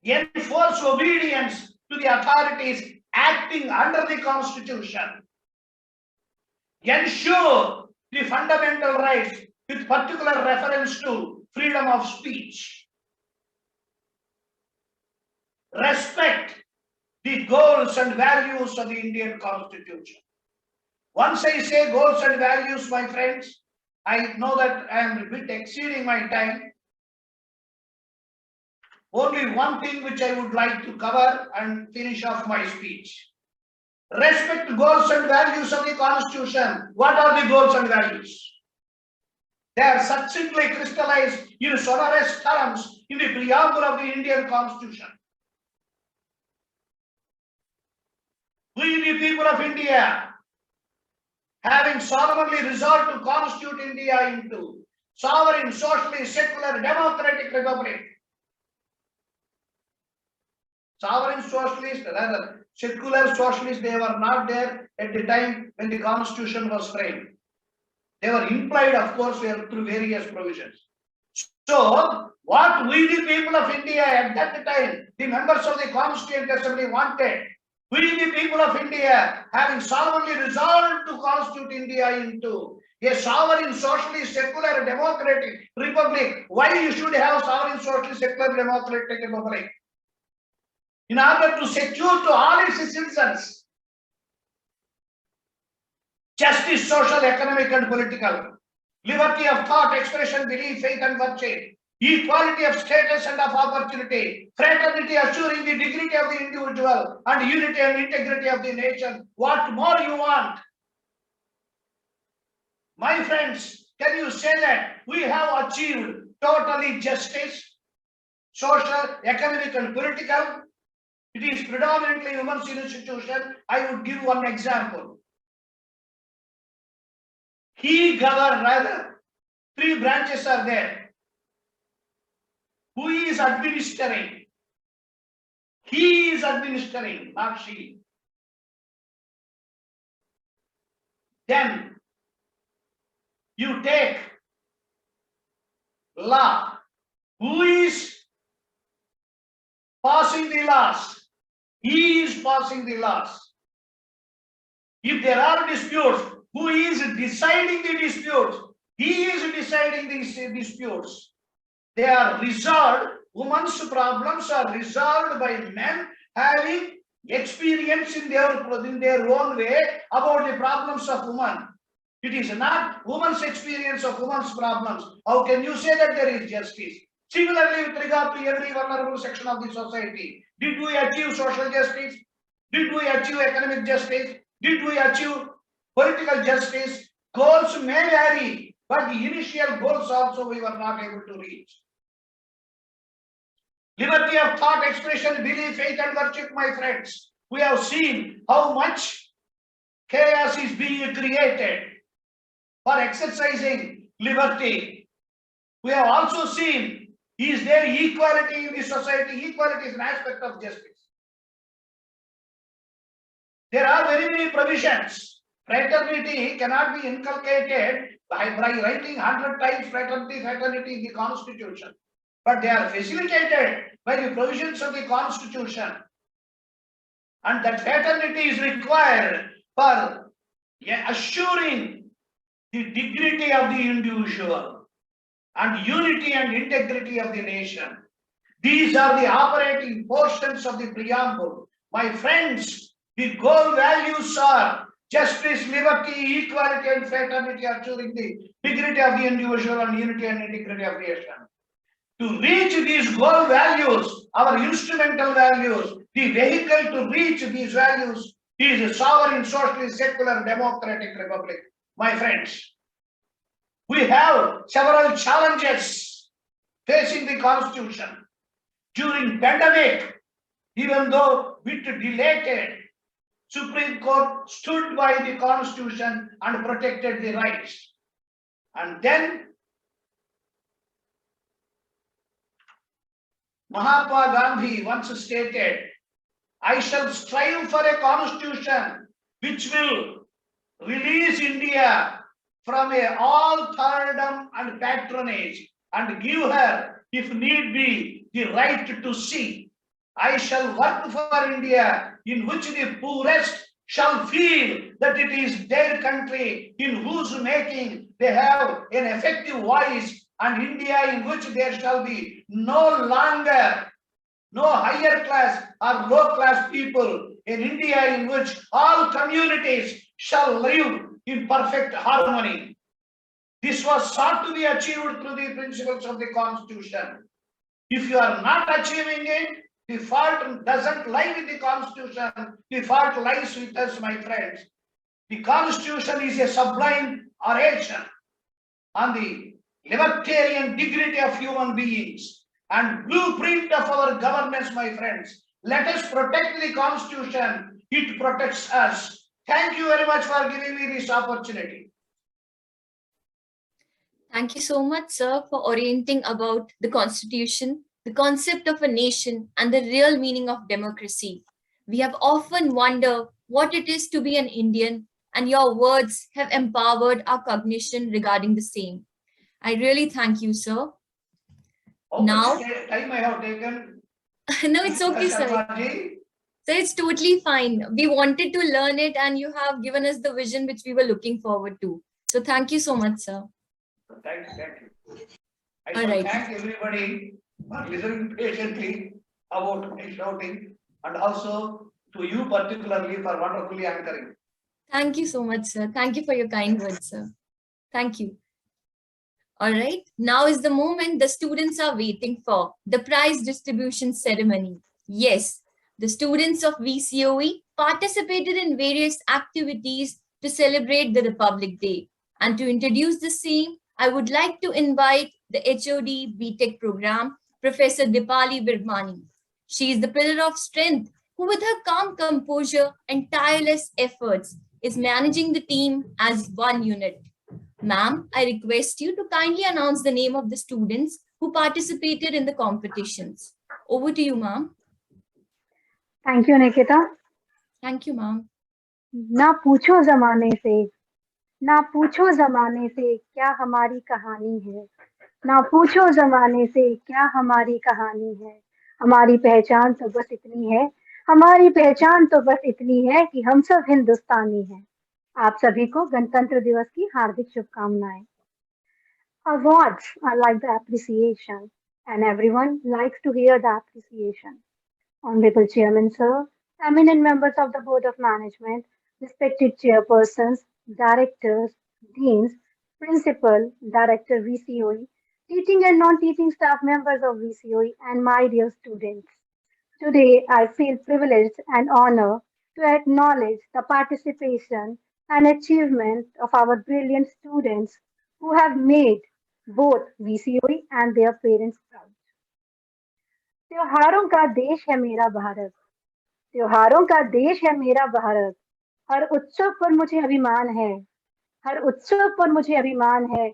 Enforce obedience to the authorities acting under the Constitution. Ensure the fundamental rights with particular reference to freedom of speech. Respect the goals and values of the Indian Constitution. Once I say goals and values, my friends, I know that I am a bit exceeding my time. Only one thing which I would like to cover and finish off my speech. Respect goals and values of the Constitution. What are the goals and values? They are succinctly crystallized in sonorous terms in the preamble of the Indian Constitution. We, the people of India, having solemnly resolved to constitute India into sovereign, socialist, secular, democratic republic. Sovereign socialist, rather secular socialist, they were not there at the time when the Constitution was framed. They were implied, of course, through various provisions. So, what we, the people of India at that time, the members of the Constituent Assembly wanted, we, the people of India, having solemnly resolved to constitute India into a sovereign, socialist, secular, democratic republic. Why you should have sovereign, socialist, secular, democratic republic? In order to secure to all its citizens justice, social, economic, and political, liberty of thought, expression, belief, faith, and virtue, equality of status and of opportunity, fraternity assuring the dignity of the individual, and unity and integrity of the nation. What more you want? My friends, can you say that we have achieved totally justice, social, economic, and political? It is predominantly women's institution. I would give one example. He governed, rather, three branches are there. Who is administering? He is administering, not she. Then you take law. Who is passing the laws? He is passing the laws. If there are disputes, who is deciding the disputes? He is deciding these disputes. They are resolved. Women's problems are resolved by men having experience in their own way about the problems of women. It is not woman's experience of woman's problems. How can you say that there is justice? Similarly, with regard to every vulnerable section of the society, did we achieve social justice? Did we achieve economic justice? Did we achieve political justice? Goals may vary, but the initial goals also we were not able to reach. Liberty of thought, expression, belief, faith, and worship, my friends. We have seen how much chaos is being created for exercising liberty. We have also seen, is there equality in the society? Equality is an aspect of justice. There are very many provisions. Fraternity cannot be inculcated by writing 100 times fraternity in the constitution. But they are facilitated by the provisions of the constitution. And that fraternity is required for assuring the dignity of the individual and unity and integrity of the nation. These are the operating portions of the preamble. My friends, the goal values are justice, liberty, equality, and fraternity, assuring the dignity of the individual and unity and integrity of the nation. To reach these goal values, our instrumental values, the vehicle to reach these values is a sovereign, socialist, secular, democratic republic. My friends, we have several challenges facing the constitution. During pandemic, even though bit delayed, Supreme Court stood by the constitution and protected the rights. And then Mahatma Gandhi once stated, I shall strive for a constitution which will release India from all thraldom and patronage and give her, if need be, the right to see. I shall work for India in which the poorest shall feel that it is their country in whose making they have an effective voice, and India in which there shall be no longer no higher class or low class people, in India in which all communities shall live in perfect harmony. This was sought to be achieved through the principles of the Constitution. If you are not achieving it, the fault doesn't lie with the Constitution, the fault lies with us, my friends. The Constitution is a sublime oration on the libertarian dignity of human beings and blueprint of our governance, my friends. Let us protect the Constitution. It protects us. Thank you very much for giving me this opportunity. Thank you so much, sir, for orienting about the Constitution, the concept of a nation, and the real meaning of democracy. We have often wondered what it is to be an Indian, and your words have empowered our cognition regarding the same. I really thank you, sir. How Now, much time I have taken? no, it's okay, sir. So it's totally fine. We wanted to learn it, and you have given us the vision which we were looking forward to. So thank you so much, sir. Thank you. I should thank everybody for listening patiently about my shouting, and also to you particularly for wonderfully anchoring. Thank you so much, sir. Thank you for your kind words, sir. Thank you. All right, now is the moment the students are waiting for, the prize distribution ceremony. Yes, the students of VCOE participated in various activities to celebrate the Republic Day. And to introduce the same, I would like to invite the HOD BTech program, Professor Dipali Virmani. She is the pillar of strength who, with her calm composure and tireless efforts, is managing the team as one unit. Ma'am, I request you to kindly announce the name of the students who participated in the competitions. Over to you, ma'am. Thank you, Nikita. Thank you, ma'am. ना पूछो जमाने से क्या हमारी कहानी है, ना पूछो जमाने से क्या हमारी कहानी है, हमारी पहचान तो बस इतनी है, हमारी पहचान तो बस इतनी है कि हम सब हिंदुस्तानी हैं। आप सभी को गणतंत्र दिवस की हार्दिक शुभकामनाएं। Awards are like the appreciation, and everyone likes to hear the appreciation. Honorable Chairman, sir, eminent members of the Board of Management, respected chairpersons, directors, deans, principal, director VCOE, teaching and non-teaching staff members of VCOE, and my dear students. Today, I feel privileged and honored to acknowledge the participation and achievement of our brilliant students who have made both VCOE and their parents proud. त्योहारों का देश है मेरा भारत त्योहारों का देश है मेरा भारत हर उत्सव पर मुझे अभिमान है हर उत्सव पर मुझे अभिमान है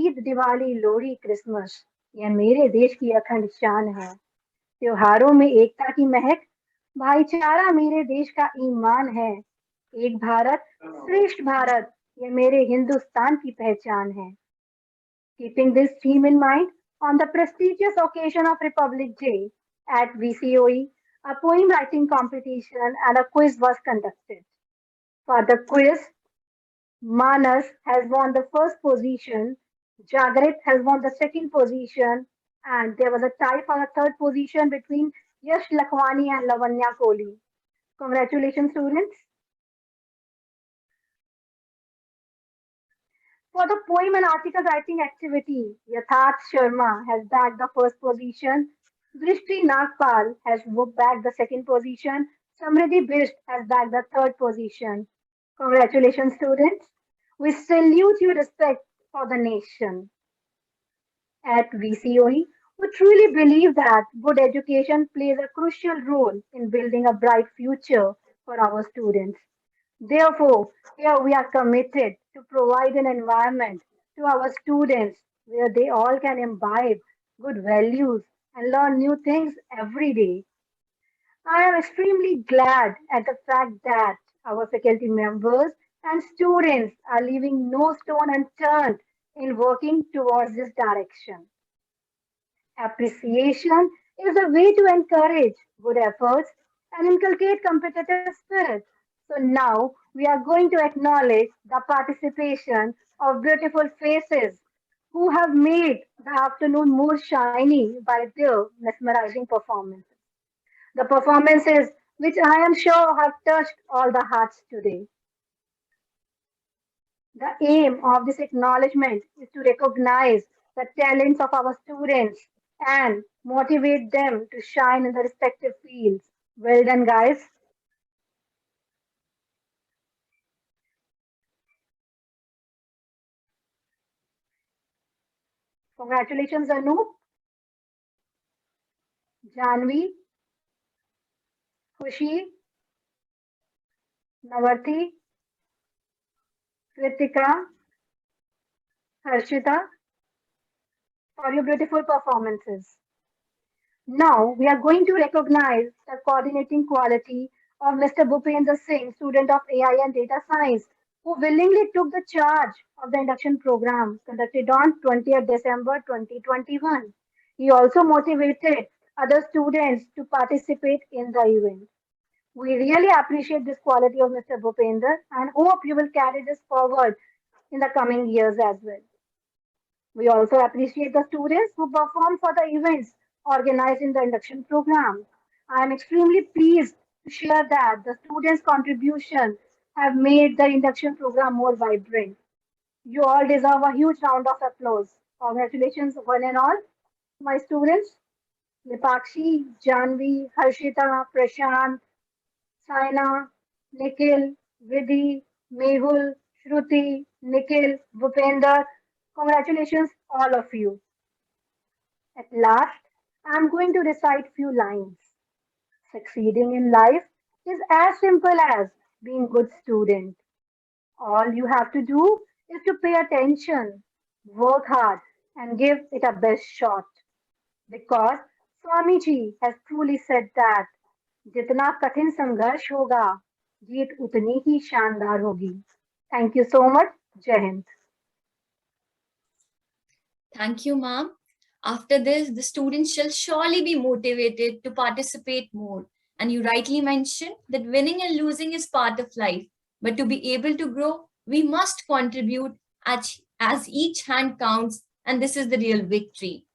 ईद दिवाली लोहड़ी क्रिसमस यह मेरे देश की अखंड शान है त्योहारों में एकता की महक भाईचारा मेरे देश का ईमान है एक भारत श्रेष्ठ भारत यह मेरे हिंदुस्तान की पहचान है Keeping this theme in mind, on the prestigious occasion of Republic Day at VCOE, a poem writing competition and a quiz was conducted. For the quiz, Manas has won the first position, Jagrit has won the second position, and there was a tie for the third position between Yash Lakhwani and Lavanya Kohli. Congratulations, students. For the poem and article writing activity, Yatharth Sharma has bagged the first position, Drishti Nagpal has bagged the second position, Samriddhi Bisht has bagged the third position. Congratulations, students. We salute your respect for the nation. At VCOE, we truly believe that good education plays a crucial role in building a bright future for our students. Therefore, here we are committed to provide an environment to our students where they all can imbibe good values and learn new things every day. I am extremely glad at the fact that our faculty members and students are leaving no stone unturned in working towards this direction. Appreciation is a way to encourage good efforts and inculcate competitive spirit. So now we are going to acknowledge the participation of beautiful faces who have made the afternoon more shiny by their mesmerizing performances. The performances which I am sure have touched all the hearts today. The aim of this acknowledgement is to recognize the talents of our students and motivate them to shine in the respective fields. Well done, guys. Congratulations, Anoop, Janvi, Khushi, Navarti, Kritika, Harshita, for your beautiful performances. Now we are going to recognize the coordinating quality of Mr. Bhupendra Singh, student of AI and Data Science, who willingly took the charge of the induction program conducted on 20th December 2021. He also motivated other students to participate in the event. We really appreciate this quality of Mr. Bhupendra and hope you will carry this forward in the coming years as well. We also appreciate the students who perform for the events organized in the induction program. I am extremely pleased to share that the students' contribution have made the induction program more vibrant. You all deserve a huge round of applause. Congratulations, one and all, my students. Nipakshi, Janvi, Harshita, Prashant, Saina, Nikhil, Vidhi, Mehul, Shruti, Nikhil, Bhupender. Congratulations, all of you. At last, I am going to recite few lines. Succeeding in life is as simple as being good student. All you have to do is to pay attention, work hard, and give it a best shot. Because Swamiji has truly said that जितना कठिन संघर्ष होगा जीत उतनी ही शानदार होगी. Thank you so much. Jai Hind. Thank you, ma'am. After this, the students shall surely be motivated to participate more. And you rightly mentioned that winning and losing is part of life. But to be able to grow, we must contribute as each hand counts, and this is the real victory.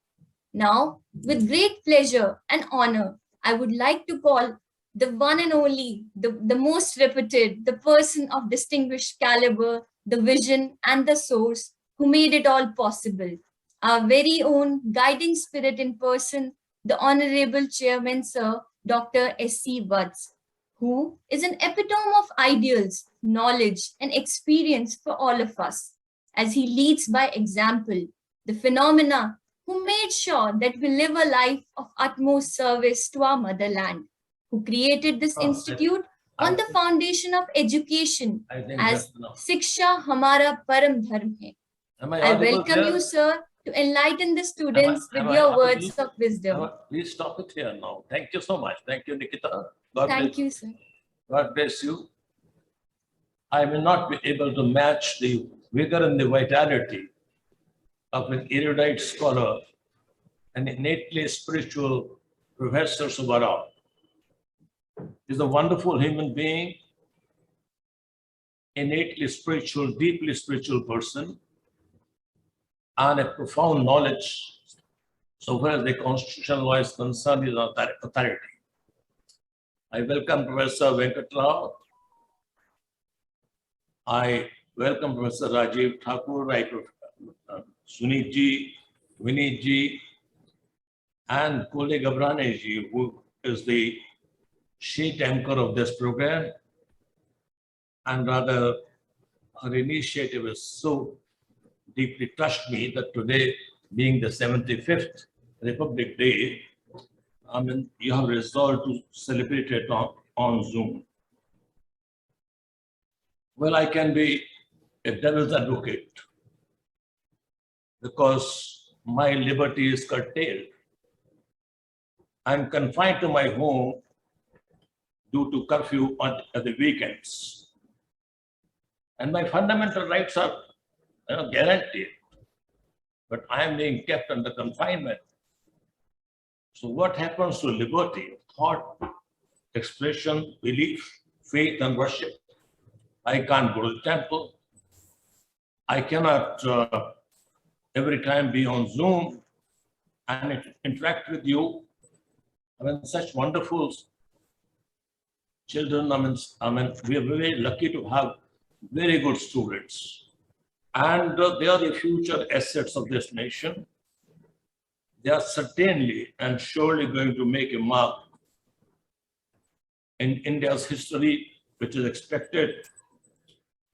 Now, with great pleasure and honor, I would like to call the one and only, the most reputed, the person of distinguished caliber, the vision and the source who made it all possible. Our very own guiding spirit in person, the Honorable Chairman Sir Dr. S.C. Vats, who is an epitome of ideals, knowledge, and experience for all of us, as he leads by example, the phenomena who made sure that we live a life of utmost service to our motherland, who created this institute on the foundation of education as Siksha Hamara Param Dharm Hai. I welcome you, sir, to enlighten the students with your words of wisdom. Please stop it here now. Thank you so much. Thank you, Nikita. Thank you, sir. God bless you. I will not be able to match the vigor and the vitality of an erudite scholar and innately spiritual Professor Subbarao. He's a wonderful human being, innately spiritual, deeply spiritual person, and a profound knowledge so far as the constitutional law is concerned, is authority. I welcome Professor Venkatrao. I welcome Professor Rajiv Thakur, Sunit ji, Vinit ji, and Kole Gabrane ji, who is the sheet anchor of this program. And rather, her initiative is so deeply touched me that today, being the 75th Republic Day, I mean, you have resolved to celebrate it on Zoom. Well, I can be a devil's advocate because my liberty is curtailed. I'm confined to my home due to curfew at the weekends. And my fundamental rights are guaranteed, but I am being kept under confinement. So what happens to liberty of thought, expression, belief, faith, and worship? I can't go to the temple. I cannot every time be on Zoom and interact with you. I mean, such wonderful children. I mean, we are very lucky to have very good students. And they are the future assets of this nation. They are certainly and surely going to make a mark in India's history, which is expected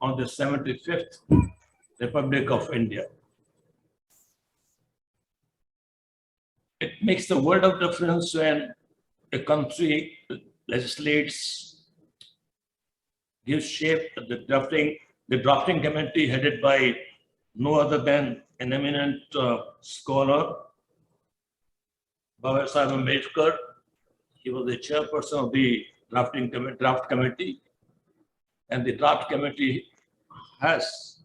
on the 75th Republic of India. It makes the world of difference when a country legislates, gives shape to the drafting committee headed by no other than an eminent scholar, Baba Sahib Ambedkar. He was the chairperson of the draft committee, and the draft committee has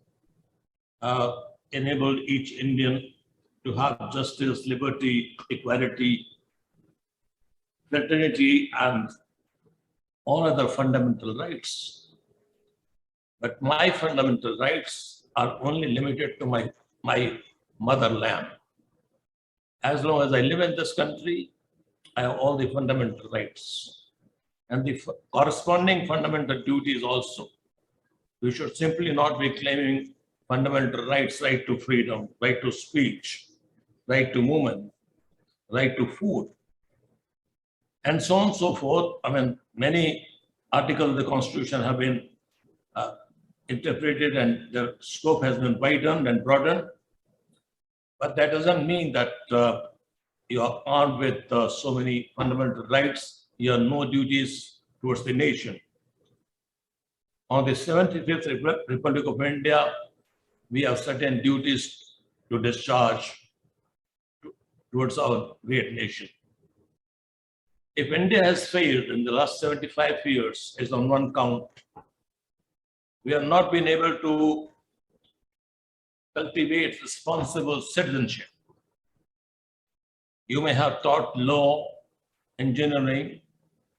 enabled each Indian to have justice, liberty, equality, fraternity, and all other fundamental rights. But my fundamental rights are only limited to my motherland. As long as I live in this country, I have all the fundamental rights and the corresponding fundamental duties also. We should simply not be claiming fundamental rights, right to freedom, right to speech, right to movement, right to food, and so on and so forth. I mean, many articles of the Constitution have been interpreted and the scope has been widened and broadened. But that doesn't mean that you are armed with so many fundamental rights. You have no duties towards the nation. On the 75th Republic of India, we have certain duties to discharge towards our great nation. If India has failed in the last 75 years, is on one count, we have not been able to cultivate responsible citizenship. You may have taught law, engineering,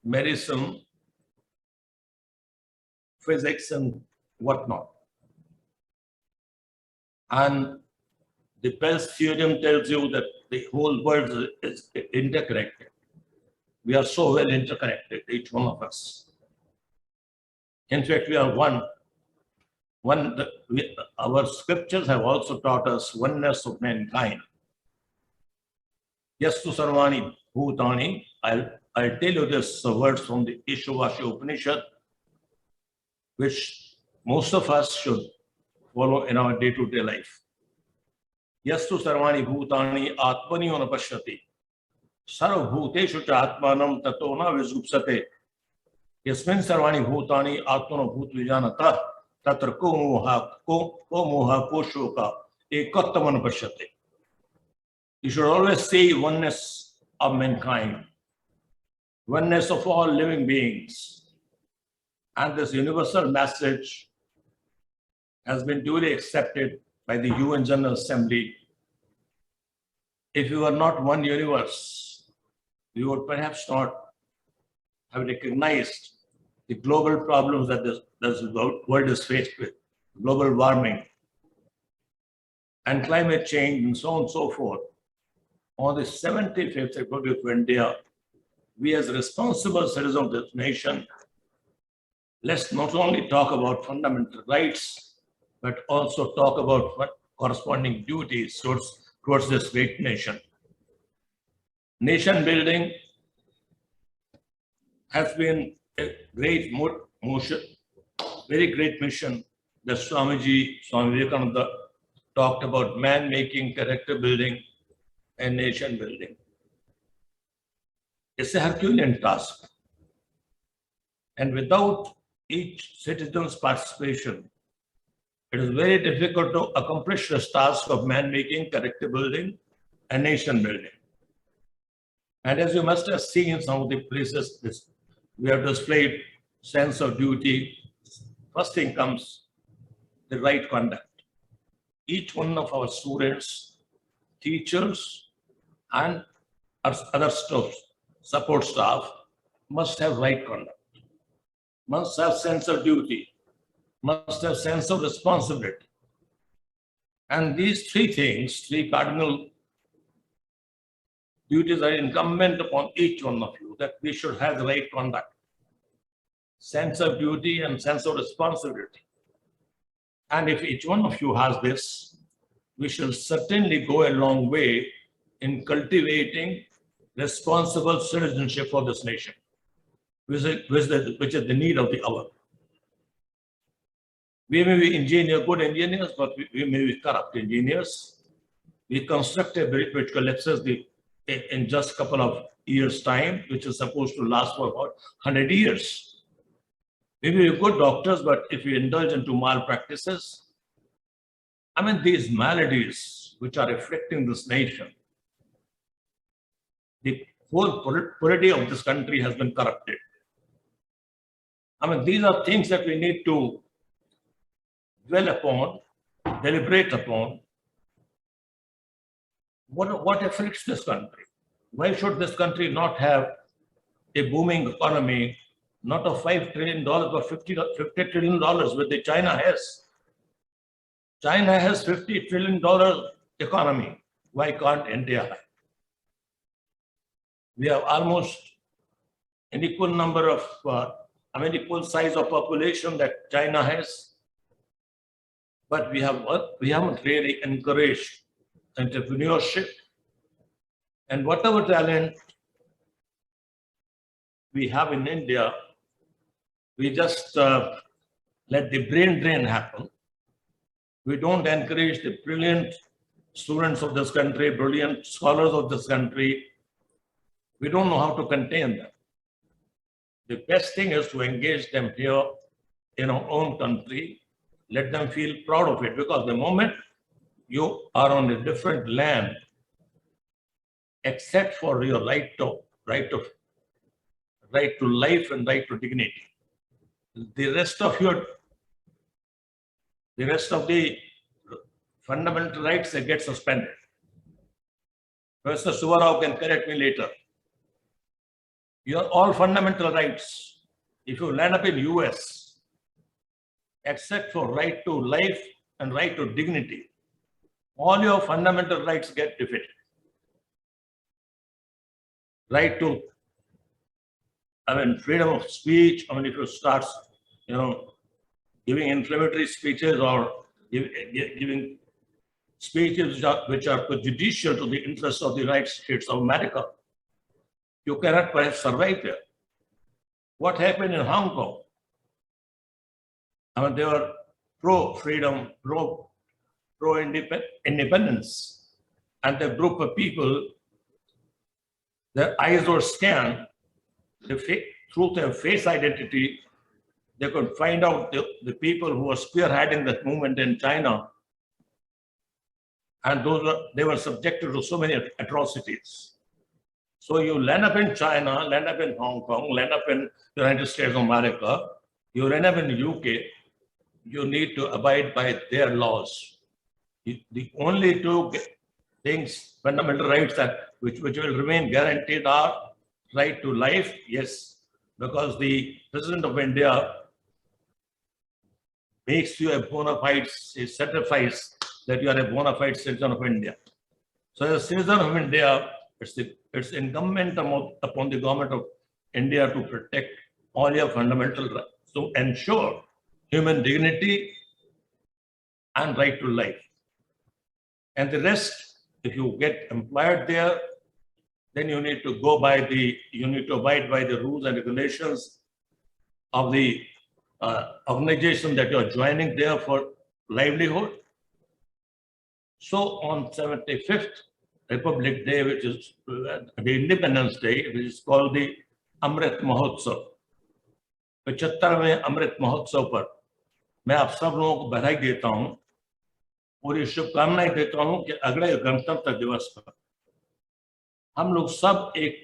medicine, physics, and whatnot. And the Bell's theorem tells you that the whole world is interconnected. We are so well interconnected, each one of us. In fact, we are one our scriptures have also taught us oneness of mankind. Yastu Sarvani Bhutani. I'll tell you this words from the Ishavasya Upanishad, which most of us should follow in our day-to-day life. Yastu Sarvani Bhutani Atmani Anupashyati Sarva Bhuteshu Cha Atmanam Tato Na Vizgupsate Yasmin Sarvani Bhutani Atmano Bhut Vijanata Tatra Ko Moha Ko Shoka Ekattam Anupashyate. You should always say oneness of mankind, oneness of all living beings. And this universal message has been duly accepted by the UN General Assembly. If you are not one universe, you would perhaps not have recognized the global problems that this world is faced with, global warming and climate change and so on and so forth. On the 75th Republic of India, we as responsible citizens of this nation, let's not only talk about fundamental rights, but also talk about corresponding duties towards this great nation. Nation building has been a great motion, very great mission that Swami Vivekananda talked about: man making, character building, and nation building. It's a Herculean task. And without each citizen's participation, it is very difficult to accomplish this task of man-making, character building, and nation building. And as you must have seen in some of the places, we have displayed sense of duty. First thing comes the right conduct. Each one of our students, teachers, and other support staff must have right conduct, must have sense of duty, must have sense of responsibility. And these three things, three cardinal duties, are incumbent upon each one of you, that we should have the right conduct, sense of duty and sense of responsibility. And if each one of you has this, we shall certainly go a long way in cultivating responsible citizenship for this nation, which is the need of the hour. We may be good engineers, but we may be corrupt engineers. We construct a bridge which collapses in just a couple of years' time, which is supposed to last for about 100 years. We may be good doctors, but if we indulge into malpractices, I mean, these maladies which are afflicting this nation, the whole polity of this country has been corrupted. I mean, these are things that we need to dwell upon, deliberate upon. What afflicts this country? Why should this country not have a booming economy, not of $5 trillion, but $50 trillion, which China has? China has $50 trillion economy. Why can't India have? We have almost an equal number of, equal size of population that China has. But we haven't really encouraged entrepreneurship. And whatever talent we have in India, we just let the brain drain happen. We don't encourage the brilliant students of this country, brilliant scholars of this country. We don't know how to contain them. The best thing is to engage them here in our own country, let them feel proud of it, because the moment you are on a different land, except for your right to life and right to dignity, the rest of the fundamental rights get suspended. Professor Suvarao can correct me later. Your all fundamental rights, if you land up in US, except for right to life and right to dignity, all your fundamental rights get defeated. Right to, freedom of speech. If you start, giving inflammatory speeches or giving speeches which are prejudicial to the interests of the United States of America. You cannot perhaps survive there. What happened in Hong Kong? I mean, they were pro-freedom, pro-independence, and the group of people, their eyes were scanned through their face identity. They could find out the people who were spearheading that movement in China, and they were subjected to so many atrocities. So you land up in China, land up in Hong Kong, land up in the United States of America, you land up in the UK, you need to abide by their laws. The only two things, fundamental rights which will remain guaranteed are right to life, yes, because the President of India makes you a bona fide, a certifies that you are a bona fide citizen of India. So as a citizen of India, it's incumbent upon the government of India to protect all your fundamental rights, to ensure human dignity and right to life. And the rest, if you get employed there, then you need to abide by the rules and regulations of the organization that you are joining there for livelihood. So on 75th Republic Day, which is the Independence Day, which is called the Amrit Mahotsav, 75वें Amrit Mahotsav पर मैं आप सब लोगों को बधाई देता हूं, पूरी शुभकामनाएं देता हूं कि अगले गणतंत्र दिवस पर हम लोग सब एक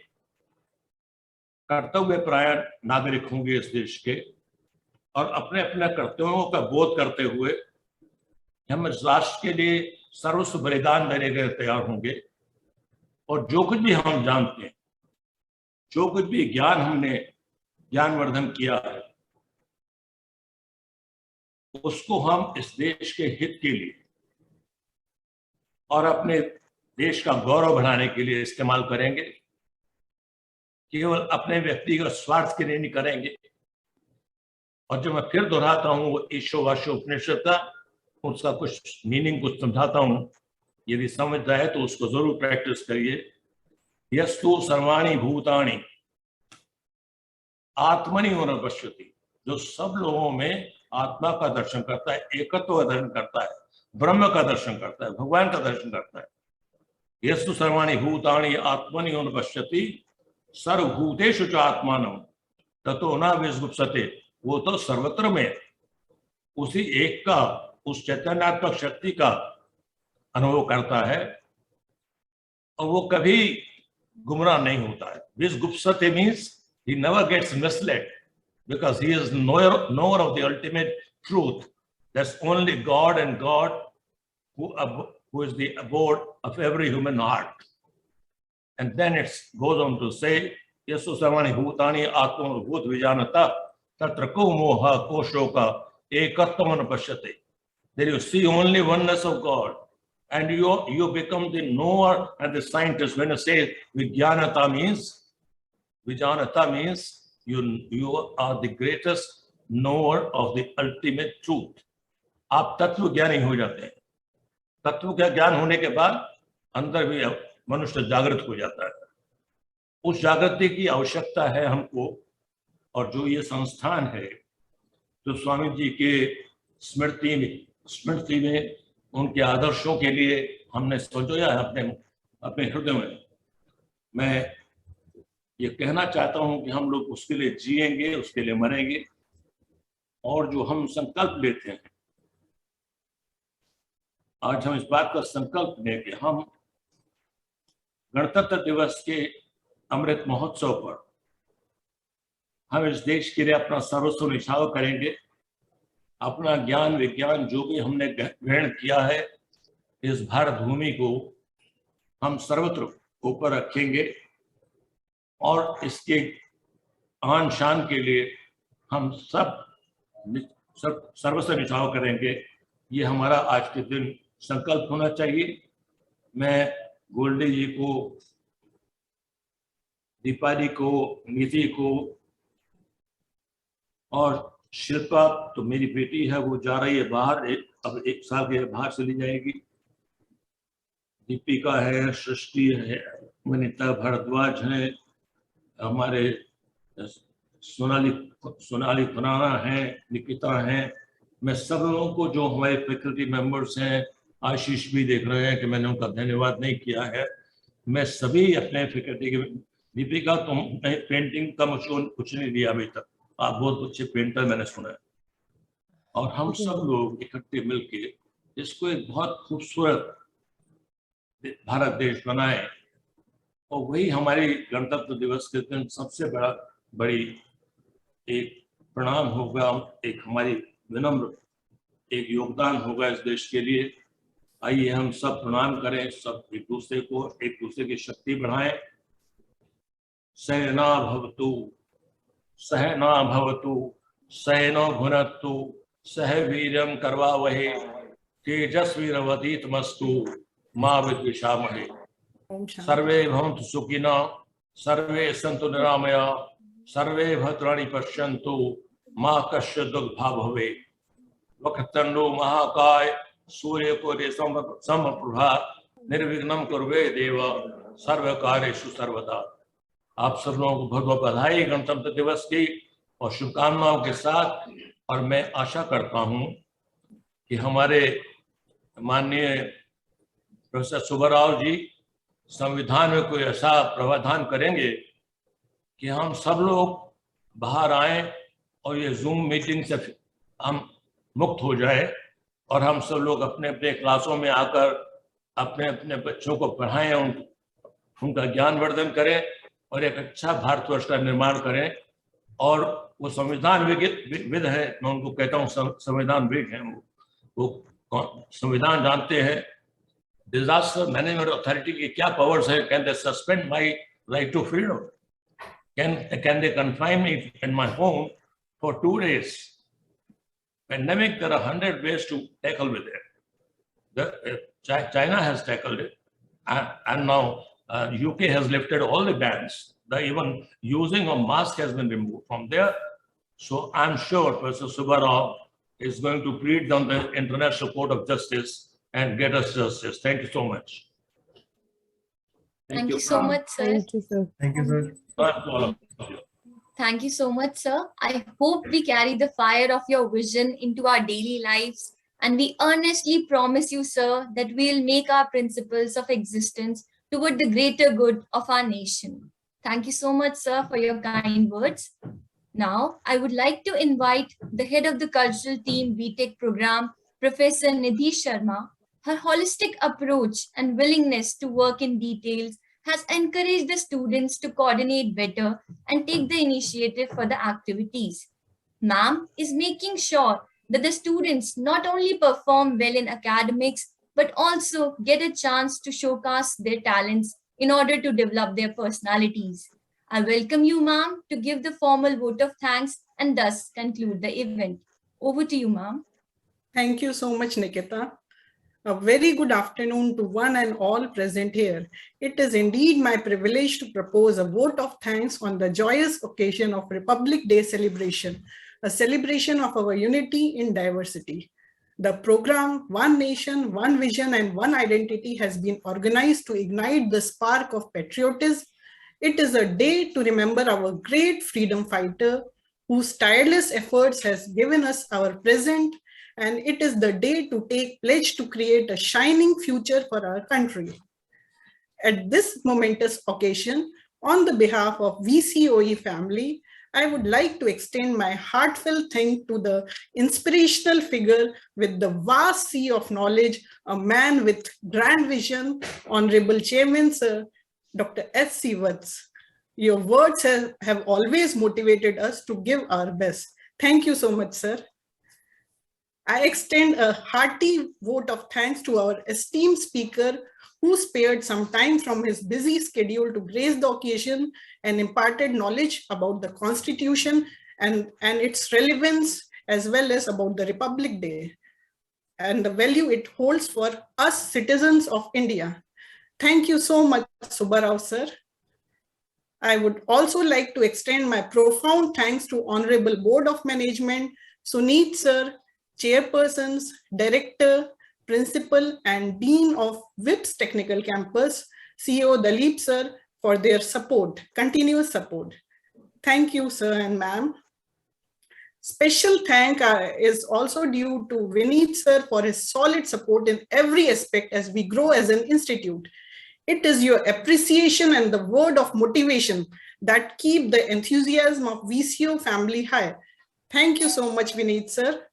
कर्तव्यपरायण नागरिक होंगे इस देश के, और अपने अपने कर्तव्यों का बोध करते हुए हम इस राष्ट्र के लिए सर्वस्व बलिदान देने के लिए तैयार होंगे। और जो कुछ भी हम जानते हैं, जो कुछ भी ज्ञान हमने ज्ञानवर्धन किया है, उसको हम इस देश के हित के लिए और अपने देश का गौरव बढ़ाने के लिए इस्तेमाल करेंगे। केवल अपने व्यक्तिगत स्वार्थ के लिए नहीं करेंगे। और जो मैं फिर दोहराता हूं, वो ईशोवाशो उपनिषद का उसका कुछ मीनिंग कुछ समझाता हूं, यदि समझ जाए तो उसको जरूर प्रैक्टिस करिए। यस्तु सर्वाणि भूतानि आत्मनि अनुपश्यति, जो सब लोगों में आत्मा का दर्शन करता है, एकत्व का दर्शन करता है, ब्रह्म का दर्शन करता है, भगवान का दर्शन करता है। यस्तु सर्वाणि भूतानि आत्मनि अनुपश्यति सर्वभूतेषु च आत्मानं ततो न विजुप्सते, वो तो सर्वत्र में उसी एक का, उस चैतन्यात्मक शक्ति का अनुभव करता है, और वो कभी गुमराह नहीं होता है। विजुप्सते means he never gets misled, because he is knower of the ultimate truth. That's only God, and God who is the abode of every human heart. And then it goes on to say, Yasu Samani Bhutani Atma Bhut Vijanata Tatra Ko Moha Ko Shoka Ekattamana Pashyate. Then you see only oneness of God, and you become the knower and the scientist. When you say Vijnanata means you are the greatest knower of the ultimate truth. आप तत्व ज्ञानी हो जाते हैं। तत्व का ज्ञान होने के बाद अंदर भी मनुष्य जागृत हो जाता है। उस जागृति की आवश्यकता है हमको, और जो ये संस्थान है, जो स्वामी जी के स्मृति में उनके आदर्शों के लिए हमने संजोया है अपने हृदय में, मैं ये कहना चाहता हूं कि हम लोग उसके लिए जिएंगे, उसके लिए मरेंगे। और जो हम संकल्प लेते हैं, आज हम इस बात का संकल्प लें कि हम गणतंत्र दिवस के अमृत महोत्सव पर हम इस देश के लिए अपना सर्वस्व निछावर करेंगे। अपना ज्ञान विज्ञान जो भी हमने ग्रहण किया है, इस भारत भूमि को हम सर्वत्र ऊपर रखेंगे, और इसके आन शान के लिए हम सब सर्वस्व निछावर करेंगे। ये हमारा आज के दिन संकल्प होना चाहिए। मैं गोल्डी जी को, दीपाली को, नीति को और शिल्पा तो मेरी बेटी है, वो जा रही है बाहर, अब 1 साल के बाहर चली जाएगी। दीपिका है, सृष्टि है, वनिता भारद्वाज है, हमारे सोनाली खुराना है, निकिता है। मैं सब लोगों को, जो हमारे फैकल्टी मेंबर्स हैं, आशीष भी देख रहे हैं कि मैंने उनका धन्यवाद नहीं किया है। मैं सभी अपने फैकल्टी के, दीपिका तुम पेंटिंग का मुझको कुछ नहीं दिया अभी तक, आप बहुत अच्छे पेंटर मैंने सुना है। और हम सब लोग इकट्ठे मिलके इसको एक बहुत खूबसूरत भारत देश बनाए, और वही हमारी गणतंत्र दिवस के दिन सबसे बड़ी एक प्रणाम होगा, एक हमारी विनम्र एक योगदान होगा इस देश के लिए। आइए हम सब प्रणाम करें, सब एक दूसरे को, एक दूसरे की शक्ति बढ़ाएं। सहना भवतु सहना भवतु सहनो भुनक्तु सह वीर्यं करवावहे तेजस्वीरवतीतमस्तु मा विद्विषामहे। सर्वे भवन्तु सुखिनः, सर्वे सन्तु निरामया, सर्वे भद्राणि पश्यन्तु, मा कश्चित् दुःखभाग् भवेत्। वक्रतुण्डो महाकाय सूर्यकोटि समप्रभा निर्विघ्नं कुर्वे देव सर्वकार्येषु सर्वदा। आप सब लोगों को बहुत बहुत बधाई गणतंत्र दिवस की और शुभकामनाओं के साथ। और मैं आशा करता हूं कि हमारे माननीय प्रोफेसर सुब्बाराव जी संविधान में कोई ऐसा प्रावधान करेंगे कि हम सब लोग बाहर आए और ये जूम मीटिंग से हम मुक्त हो जाए, और हम सब लोग अपने अपने क्लासों में आकर अपने अपने बच्चों को पढ़ाएं, उनका ज्ञान वर्धन करें और एक अच्छा भारतवर्ष का निर्माण करें। और वो संविधान विद है, मैं उनको कहता हूँ संविधान विद है, वो संविधान जानते हैं। डिजास्टर मैनेजमेंट अथॉरिटी के क्या पावर्स है? Can they suspend my right to freedom? Can they confine me in my home for 2 days? Pandemic, there are 100 ways to tackle with it. China has tackled it, and now UK has lifted all the bans. Even using a mask has been removed from there. So I'm sure Professor Subbarao is going to plead on the International Court of Justice and get us justice. Thank you so much. Thank you so much, sir. Thank you, sir. Thank you so much, sir. I hope we carry the fire of your vision into our daily lives, and we earnestly promise you, sir, that we will make our principles of existence toward the greater good of our nation. Thank you so much, sir, for your kind words. Now, I would like to invite the head of the cultural team BTech program, Professor Nidhi Sharma. Her holistic approach and willingness to work in details has encouraged the students to coordinate better and take the initiative for the activities. Ma'am is making sure that the students not only perform well in academics, but also get a chance to showcase their talents in order to develop their personalities. I welcome you, ma'am, to give the formal vote of thanks and thus conclude the event. Over to you, ma'am. Thank you so much, Nikita. A very good afternoon to one and all present here. It is indeed my privilege to propose a vote of thanks on the joyous occasion of Republic Day celebration, a celebration of our unity in diversity. The program One Nation, One Vision and One Identity has been organized to ignite the spark of patriotism. It is a day to remember our great freedom fighter whose tireless efforts has given us our present, and it is the day to take pledge to create a shining future for our country. At this momentous occasion, on the behalf of VCOE family, I would like to extend my heartfelt thanks to the inspirational figure with the vast sea of knowledge, a man with grand vision, Honorable Chairman Sir, Dr. S.C. Vats. Your words have always motivated us to give our best. Thank you so much, sir. I extend a hearty vote of thanks to our esteemed speaker who spared some time from his busy schedule to grace the occasion and imparted knowledge about the Constitution and its relevance, as well as about the Republic Day and the value it holds for us citizens of India. Thank you so much, Subbarao sir. I would also like to extend my profound thanks to Honorable Board of Management, Suneet Sir, Chairpersons, Director, Principal and Dean of VIPS Technical Campus, CEO Dalip Sir, for their support, continuous support. Thank you, sir and ma'am. Special thank is also due to Vineet sir for his solid support in every aspect as we grow as an institute. It is your appreciation and the word of motivation that keep the enthusiasm of VCO family high. Thank you so much, Vineet sir.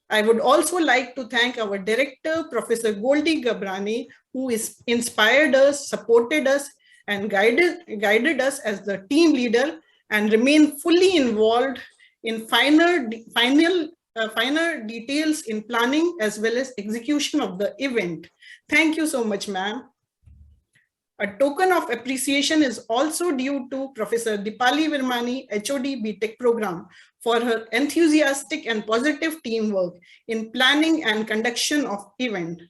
I would also like to thank our director, Professor Goldie Gabrani, who inspired us, supported us, and guided us as the team leader and remain fully involved in finer details in planning as well as execution of the event. Thank you so much, ma'am. A token of appreciation is also due to Professor Dipali Virmani, HOD BTech program, for her enthusiastic and positive teamwork in planning and conduction of event.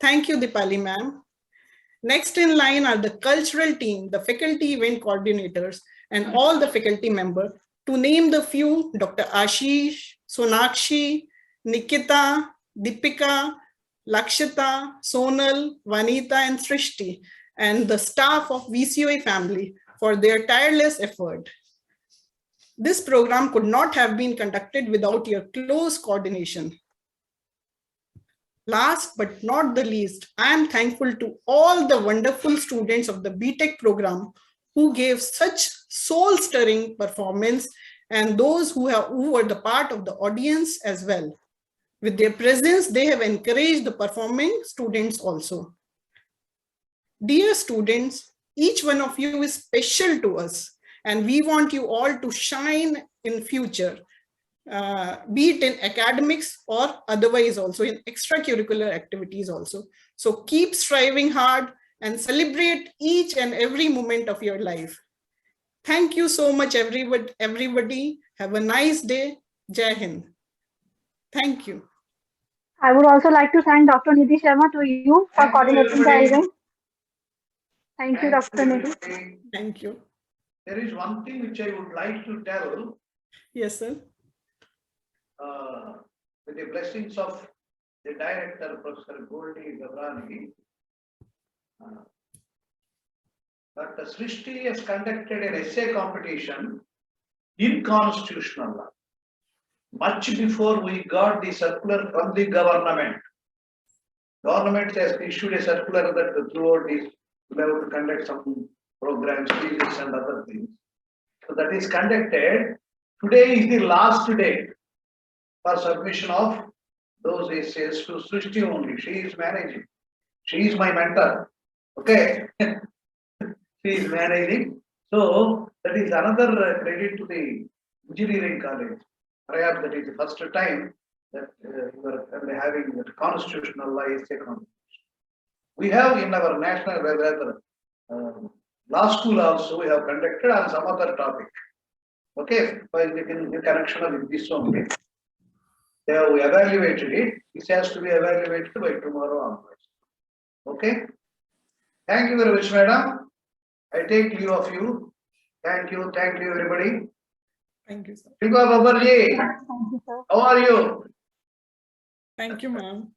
Thank you, Dipali ma'am. Next in line are the cultural team, the faculty event coordinators, and all the faculty members. To name the few, Dr. Ashish, Sonakshi, Nikita, Deepika, Lakshita, Sonal, Vanita, and Srishti, and the staff of VCOE family for their tireless effort. This program could not have been conducted without your close coordination. Last but not the least, I am thankful to all the wonderful students of the BTech program who gave such soul-stirring performance, and those who were the part of the audience as well. With their presence, they have encouraged the performing students also. Dear students, each one of you is special to us, and we want you all to shine in future, be it in academics or otherwise also in extracurricular activities also. So keep striving hard and celebrate each and every moment of your life. Thank you so much, everybody. Have a nice day. Jai Hind. Thank you. I would also like to thank Dr. Nidhi Sharma to you for coordinating the event. Thank you, Dr. Nidhi. Thank you. There is one thing which I would like to tell. Yes, sir. With the blessings of the director, Professor Goldie Gabrani, Dr. Srishti has conducted an essay competition in constitutional law, much before we got the circular from the government. Government has issued a circular that throughout this we have to conduct some programs, series and other things. So that is conducted. Today is the last date for submission of those essays to Srishti only. She is managing. She is my mentor. Okay. She is managing. So that is another credit to the engineering college. Perhaps that is the first time that you are having that constitutional law essay competition. We have in our national law school also we have conducted on some other topic. Okay, in connection with this only. They have evaluated it. This has to be evaluated by tomorrow onwards. Okay. Thank you very much, madam. I take leave of you. Thank you everybody. Thank you, sir. Shilpa Babarji, Thank you, sir. how are you? Thank you, ma'am.